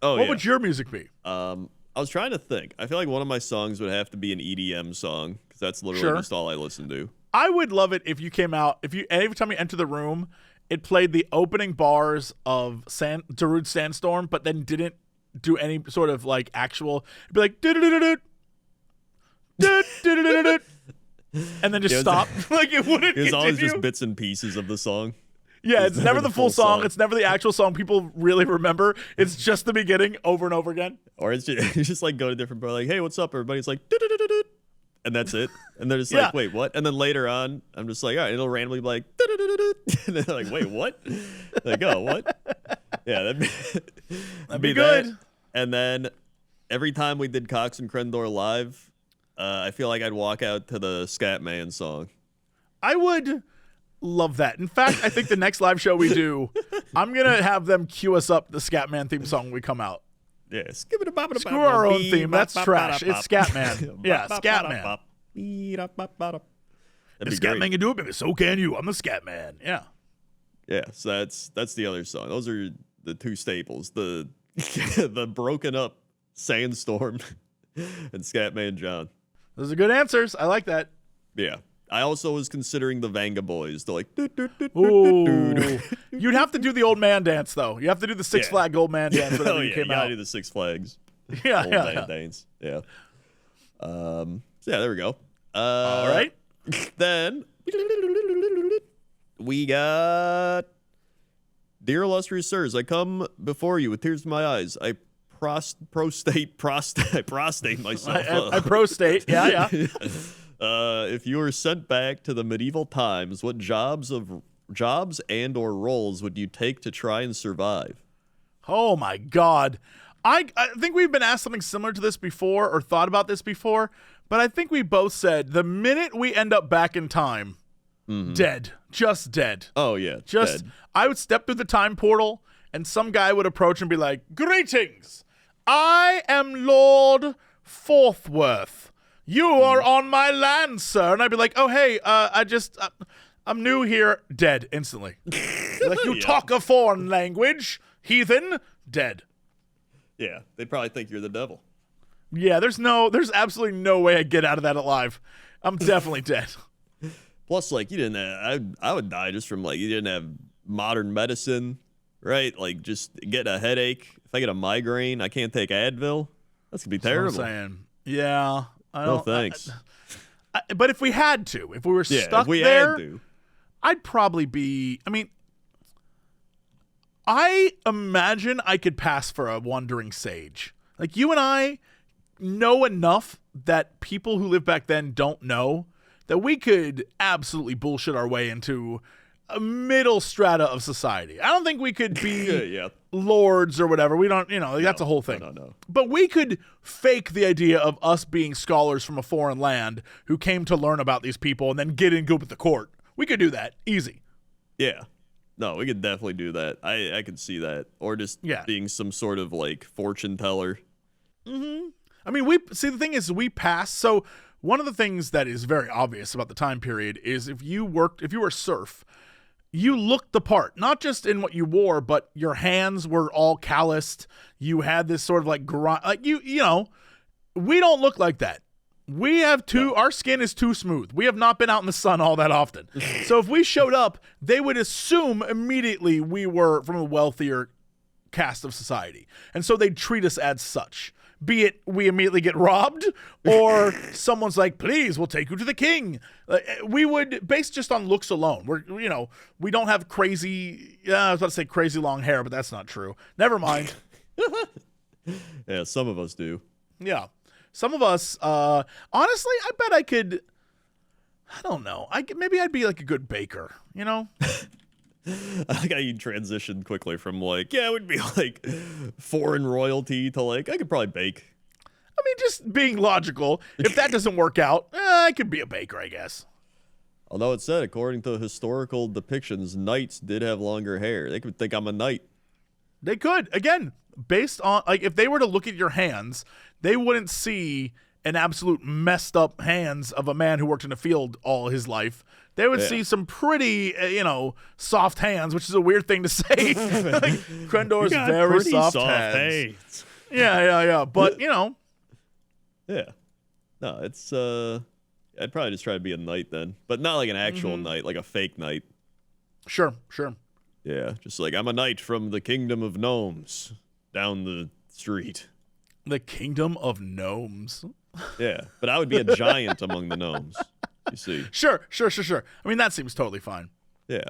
What would your music be? I was trying to think. I feel like one of my songs would have to be an EDM song because that's literally just all I listen to. I would love it if you came out, every time you enter the room, it played the opening bars of Darude Sandstorm, but then didn't do any sort of like actual. It'd be like and then just stop. Like it wouldn't. It was always just bits and pieces of the song. Yeah, it's never the full song. It's never the actual song people really remember. It's just the beginning over and over again. Or it's just, you just like go to different parts, like, hey, what's up, everybody? It's like, "Du-du-du-du-du," and that's it. And they're just like, wait, what? And then later on, I'm just like, all right, it'll randomly be like, "Du-du-du-du-du," and they're like, wait, what? Like, oh, what? Yeah, that'd be good. That. And then every time we did Cox and Crendor live, I feel like I'd walk out to the Scatman song. I would love that. In fact, I think the next live show we do, I'm going to have them cue us up the Scatman theme song when we come out. Yeah, screw our own theme. That's trash. It's Scatman. Yeah, Scatman. If Scatman can do it, baby, so can you. I'm the Scatman. Yeah. Yeah, so that's the other song. Those are the 2 staples. The the broken up Sandstorm and Scatman John. Those are good answers. I like that. Yeah. I also was considering the Vanga Boys. They're like, ooh. You'd have to do the old man dance, though. You have to do the Six Flag old man dance whenever you came out. out. You gotta do the Six Flags old man dance. Yeah. So yeah, there we go. All right. Then we got, dear illustrious sirs, I come before you with tears in my eyes. I prostate myself. I prostate. Yeah. If you were sent back to the medieval times, what jobs and or roles would you take to try and survive? Oh my God. I think we've been asked something similar to this before or thought about this before, but I think we both said the minute we end up back in time, dead. Just dead. Oh, yeah. Just, dead. I would step through the time portal and some guy would approach and be like, greetings. I am Lord Forthworth. You are on my land, sir. And I'd be like, oh, hey, I'm new here. Dead instantly. Like, you talk a foreign language, heathen. Dead. Yeah, they'd probably think you're the devil. Yeah, there's absolutely no way I get out of that alive. I'm definitely dead. Plus, like, you didn't have, I would die just from, like, you didn't have modern medicine, right? Like, just getting a headache. If I get a migraine, I can't take Advil. That's going to be terrible. That's what I'm saying. Yeah. No thanks. But if we had to, if we were stuck if we there, had to. I'd probably be, I imagine I could pass for a wandering sage. Like, you and I know enough that people who live back then don't know that we could absolutely bullshit our way into a middle strata of society. I don't think we could be lords or whatever. We don't, that's a whole thing. No. But we could fake the idea of us being scholars from a foreign land who came to learn about these people and then get in good with the court. We could do that. Easy. Yeah. No, we could definitely do that. I could see that. Or just being some sort of, like, fortune teller. Mm-hmm. The thing is, we pass. So one of the things that is very obvious about the time period is if you were a serf, you looked the part, not just in what you wore, but your hands were all calloused. You had this sort of like grind, like we don't look like that. We have our skin is too smooth. We have not been out in the sun all that often. So if we showed up, they would assume immediately we were from a wealthier caste of society. And so they'd treat us as such. Be it we immediately get robbed or someone's like, please, we'll take you to the king. We would, based just on looks alone, we don't have crazy, I was about to say crazy long hair, but that's not true. Never mind. Yeah, some of us do. Yeah. Some of us, honestly, I bet I could, I don't know. Maybe I'd be like a good baker, I like how you transitioned quickly from like, it would be like foreign royalty to like, I could probably bake. Just being logical. If that doesn't work out, I could be a baker, I guess. Although it said, according to historical depictions, knights did have longer hair. They could think I'm a knight. They could. Again, based on, like, if they were to look at your hands, they wouldn't see an absolute messed up hands of a man who worked in a field all his life. They would see some pretty, soft hands, which is a weird thing to say. Like, Crendor's very soft hands. Yeah. But, Yeah. No, it's, I'd probably just try to be a knight then. But not like an actual knight, like a fake knight. Sure. Yeah, just like, I'm a knight from the kingdom of gnomes down the street. The kingdom of gnomes? Yeah, but I would be a giant among the gnomes. You see. Sure. That seems totally fine. Yeah.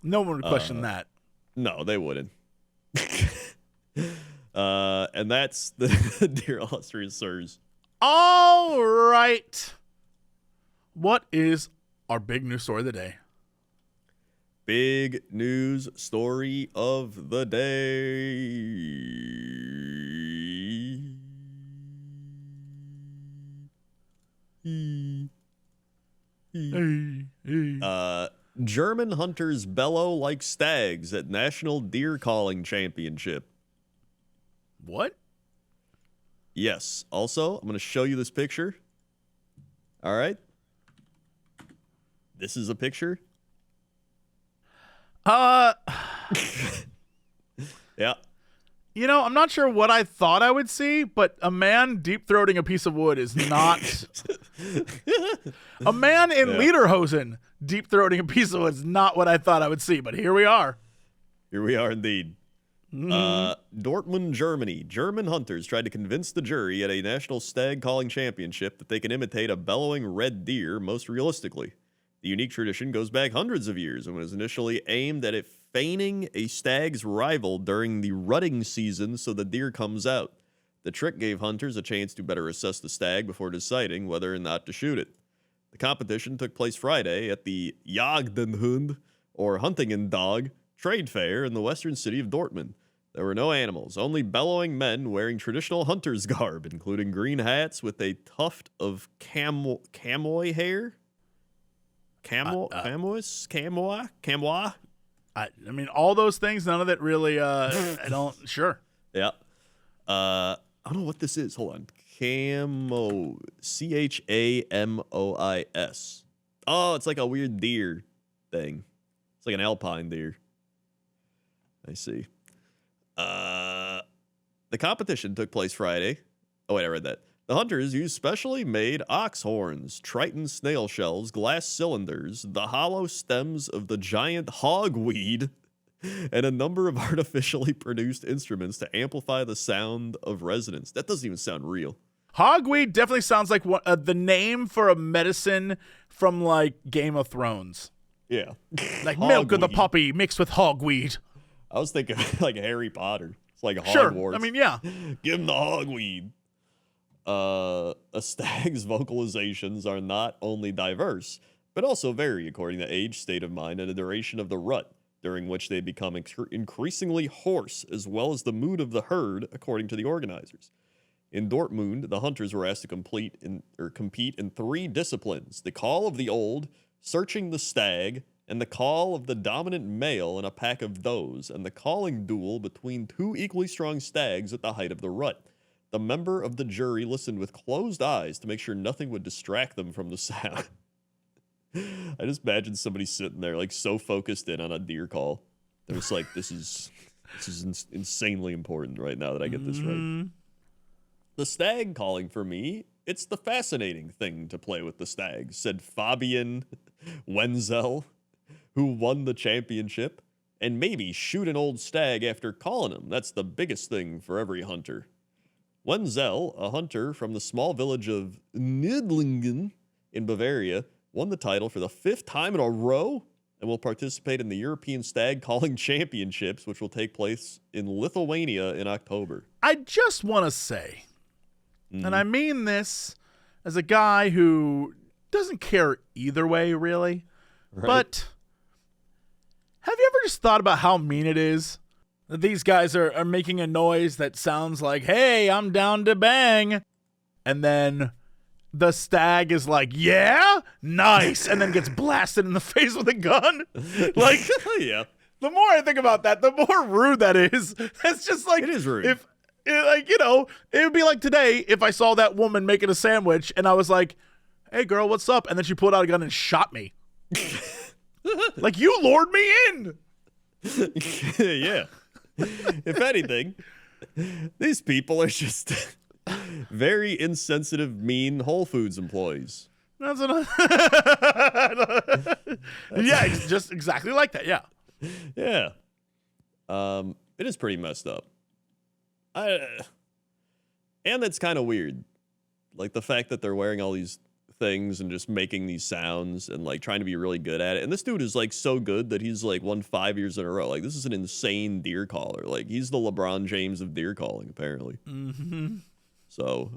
No one would question that. No, they wouldn't. And that's the dear illustrious sirs. All right. What is our big news story of the day? Big news story of the day. German hunters bellow like stags at National Deer Calling Championship. What? Yes. Also, I'm going to show you this picture. All right. This is a picture. Yeah. I'm not sure what I thought I would see, but a man deep-throating a piece of wood is not... A man in lederhosen deep-throating a piece of wood is not what I thought I would see, but here we are. Here we are indeed. Dortmund, Germany. German hunters tried to convince the jury at a national stag calling championship that they can imitate a bellowing red deer most realistically. The unique tradition goes back hundreds of years and was initially aimed at it feigning a stag's rival during the rutting season so the deer comes out. The trick gave hunters a chance to better assess the stag before deciding whether or not to shoot it. The competition took place Friday at the Jagdenhund, or Hunting and Dog, trade fair in the western city of Dortmund. There were no animals, only bellowing men wearing traditional hunter's garb, including green hats with a tuft of camoy hair. Camois? I mean, all those things, none of it really, I don't, sure. Yeah. I don't know what this is. Hold on. Chamois. Chamois. Oh, it's like a weird deer thing. It's like an alpine deer. I see. The competition took place Friday. Oh, wait, I read that. The hunters used specially made ox horns, Triton snail shells, glass cylinders, the hollow stems of the giant hogweed, and a number of artificially produced instruments to amplify the sound of resonance. That doesn't even sound real. Hogweed definitely sounds like the name for a medicine from, like, Game of Thrones. Yeah. Like milk of the puppy mixed with hogweed. I was thinking like Harry Potter. It's like Hogwarts. Sure. I mean, yeah. Give him the hogweed. A stag's vocalizations are not only diverse, but also vary according to age, state of mind, and the duration of the rut, during which they become increasingly hoarse, as well as the mood of the herd, according to the organizers. In Dortmund, the hunters were asked to compete in 3 disciplines: the call of the old, searching the stag, and the call of the dominant male in a pack of those, and the calling duel between 2 equally strong stags at the height of the rut. The member of the jury listened with closed eyes to make sure nothing would distract them from the sound. I just imagine somebody sitting there, like, so focused in on a deer call. They're just like, this is insanely important right now that I get this right. The stag calling for me, it's the fascinating thing to play with the stags, said Fabian Wenzel, who won the championship, and maybe shoot an old stag after calling him. That's the biggest thing for every hunter. Wenzel, a hunter from the small village of Nidlingen in Bavaria, won the title for the 5th time in a row and will participate in the European Stag Calling Championships, which will take place in Lithuania in October. I just want to say, and I mean this as a guy who doesn't care either way, really, but have you ever just thought about how mean it is that these guys are making a noise that sounds like, hey, I'm down to bang, and then the stag is like, yeah, nice, and then gets blasted in the face with a gun? Like, yeah. The more I think about that, the more rude that is. It's just like, it is rude. If, like, you know, it would be like today if I saw that woman making a sandwich and I was like, hey, girl, what's up? And then she pulled out a gun and shot me. Like, you lured me in. Yeah. If anything, these people are just very insensitive, mean Whole Foods employees. That's what yeah, just exactly like that. Yeah. Yeah. It is pretty messed up. And that's kind of weird. Like the fact that they're wearing all these things and just making these sounds and like trying to be really good at it. And this dude is like so good that he's like won 5 years in a row. Like this is an insane deer caller. Like he's the LeBron James of deer calling, apparently. Mm-hmm. So,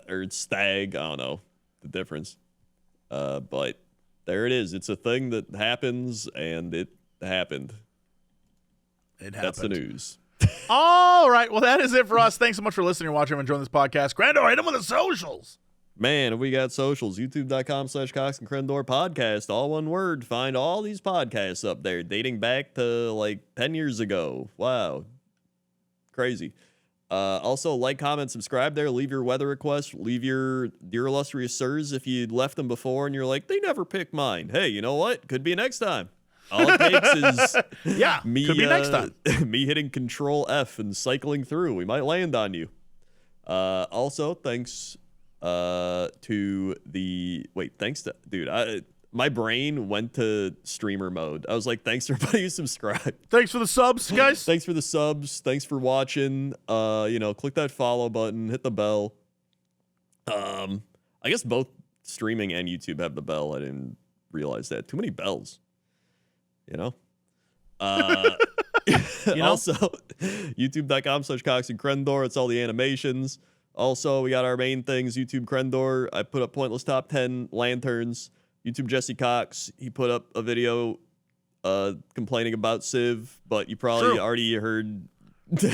or stag, I don't know the difference. But there it is. It's a thing that happens, and it happened. It happened. That's the news. All right. Well, that is it for us. Thanks so much for listening and watching and enjoying this podcast. Crendor, hit them with the socials. Man, we got socials. YouTube.com/Cox and Crendor podcast. All one word. Find all these podcasts up there dating back to like 10 years ago. Wow. Crazy. Also, like, comment, subscribe there. Leave your weather requests. Leave your Dear Illustrious Sirs if you left them before and you're like, they never picked mine. Hey, you know what? Could be next time. All it takes is me, could be next time. Me hitting Control F and cycling through. We might land on you. Also, thanks to the... Wait, thanks to... Dude, my brain went to streamer mode. I was like, thanks everybody who subscribed. Thanks for the subs, guys. Thanks for the subs. Thanks for watching. Click that follow button, hit the bell. I guess both streaming and YouTube have the bell. I didn't realize that. Too many bells. Also, youtube.com/Cox and Crendor. It's all the animations. Also, we got our main things. YouTube Crendor. I put up pointless top 10 lanterns. YouTube Jesse Cox. He put up a video complaining about Civ, but you probably already heard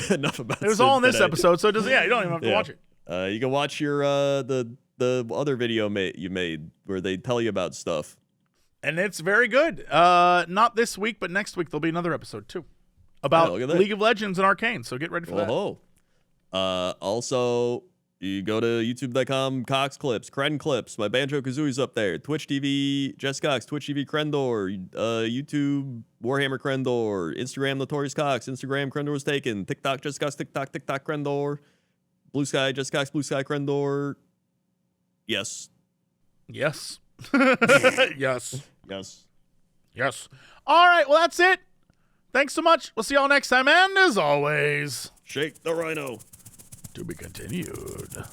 enough about it. It was Civ all in this today. episode, so it doesn't. Yeah, you don't even have to watch it. You can watch your the other video you made where they tell you about stuff. And it's very good. Not this week, but next week there'll be another episode too about look at that. League of Legends and Arcane. So get ready for that. Also, you go to youtube.com, Cox Clips, Cren Clips. My Banjo Kazooie's up there. Twitch TV, Jess Cox. Twitch TV, Crendor. YouTube, Warhammer Crendor. Instagram, Notorious Cox. Instagram, Crendor was taken. TikTok, Jess Cox. TikTok, Crendor. Blue Sky, Jess Cox. Blue Sky, Crendor. Yes. Yes. Yes. Yes. All right. Well, that's it. Thanks so much. We'll see y'all next time. And as always, Shake the rhino. to be continued.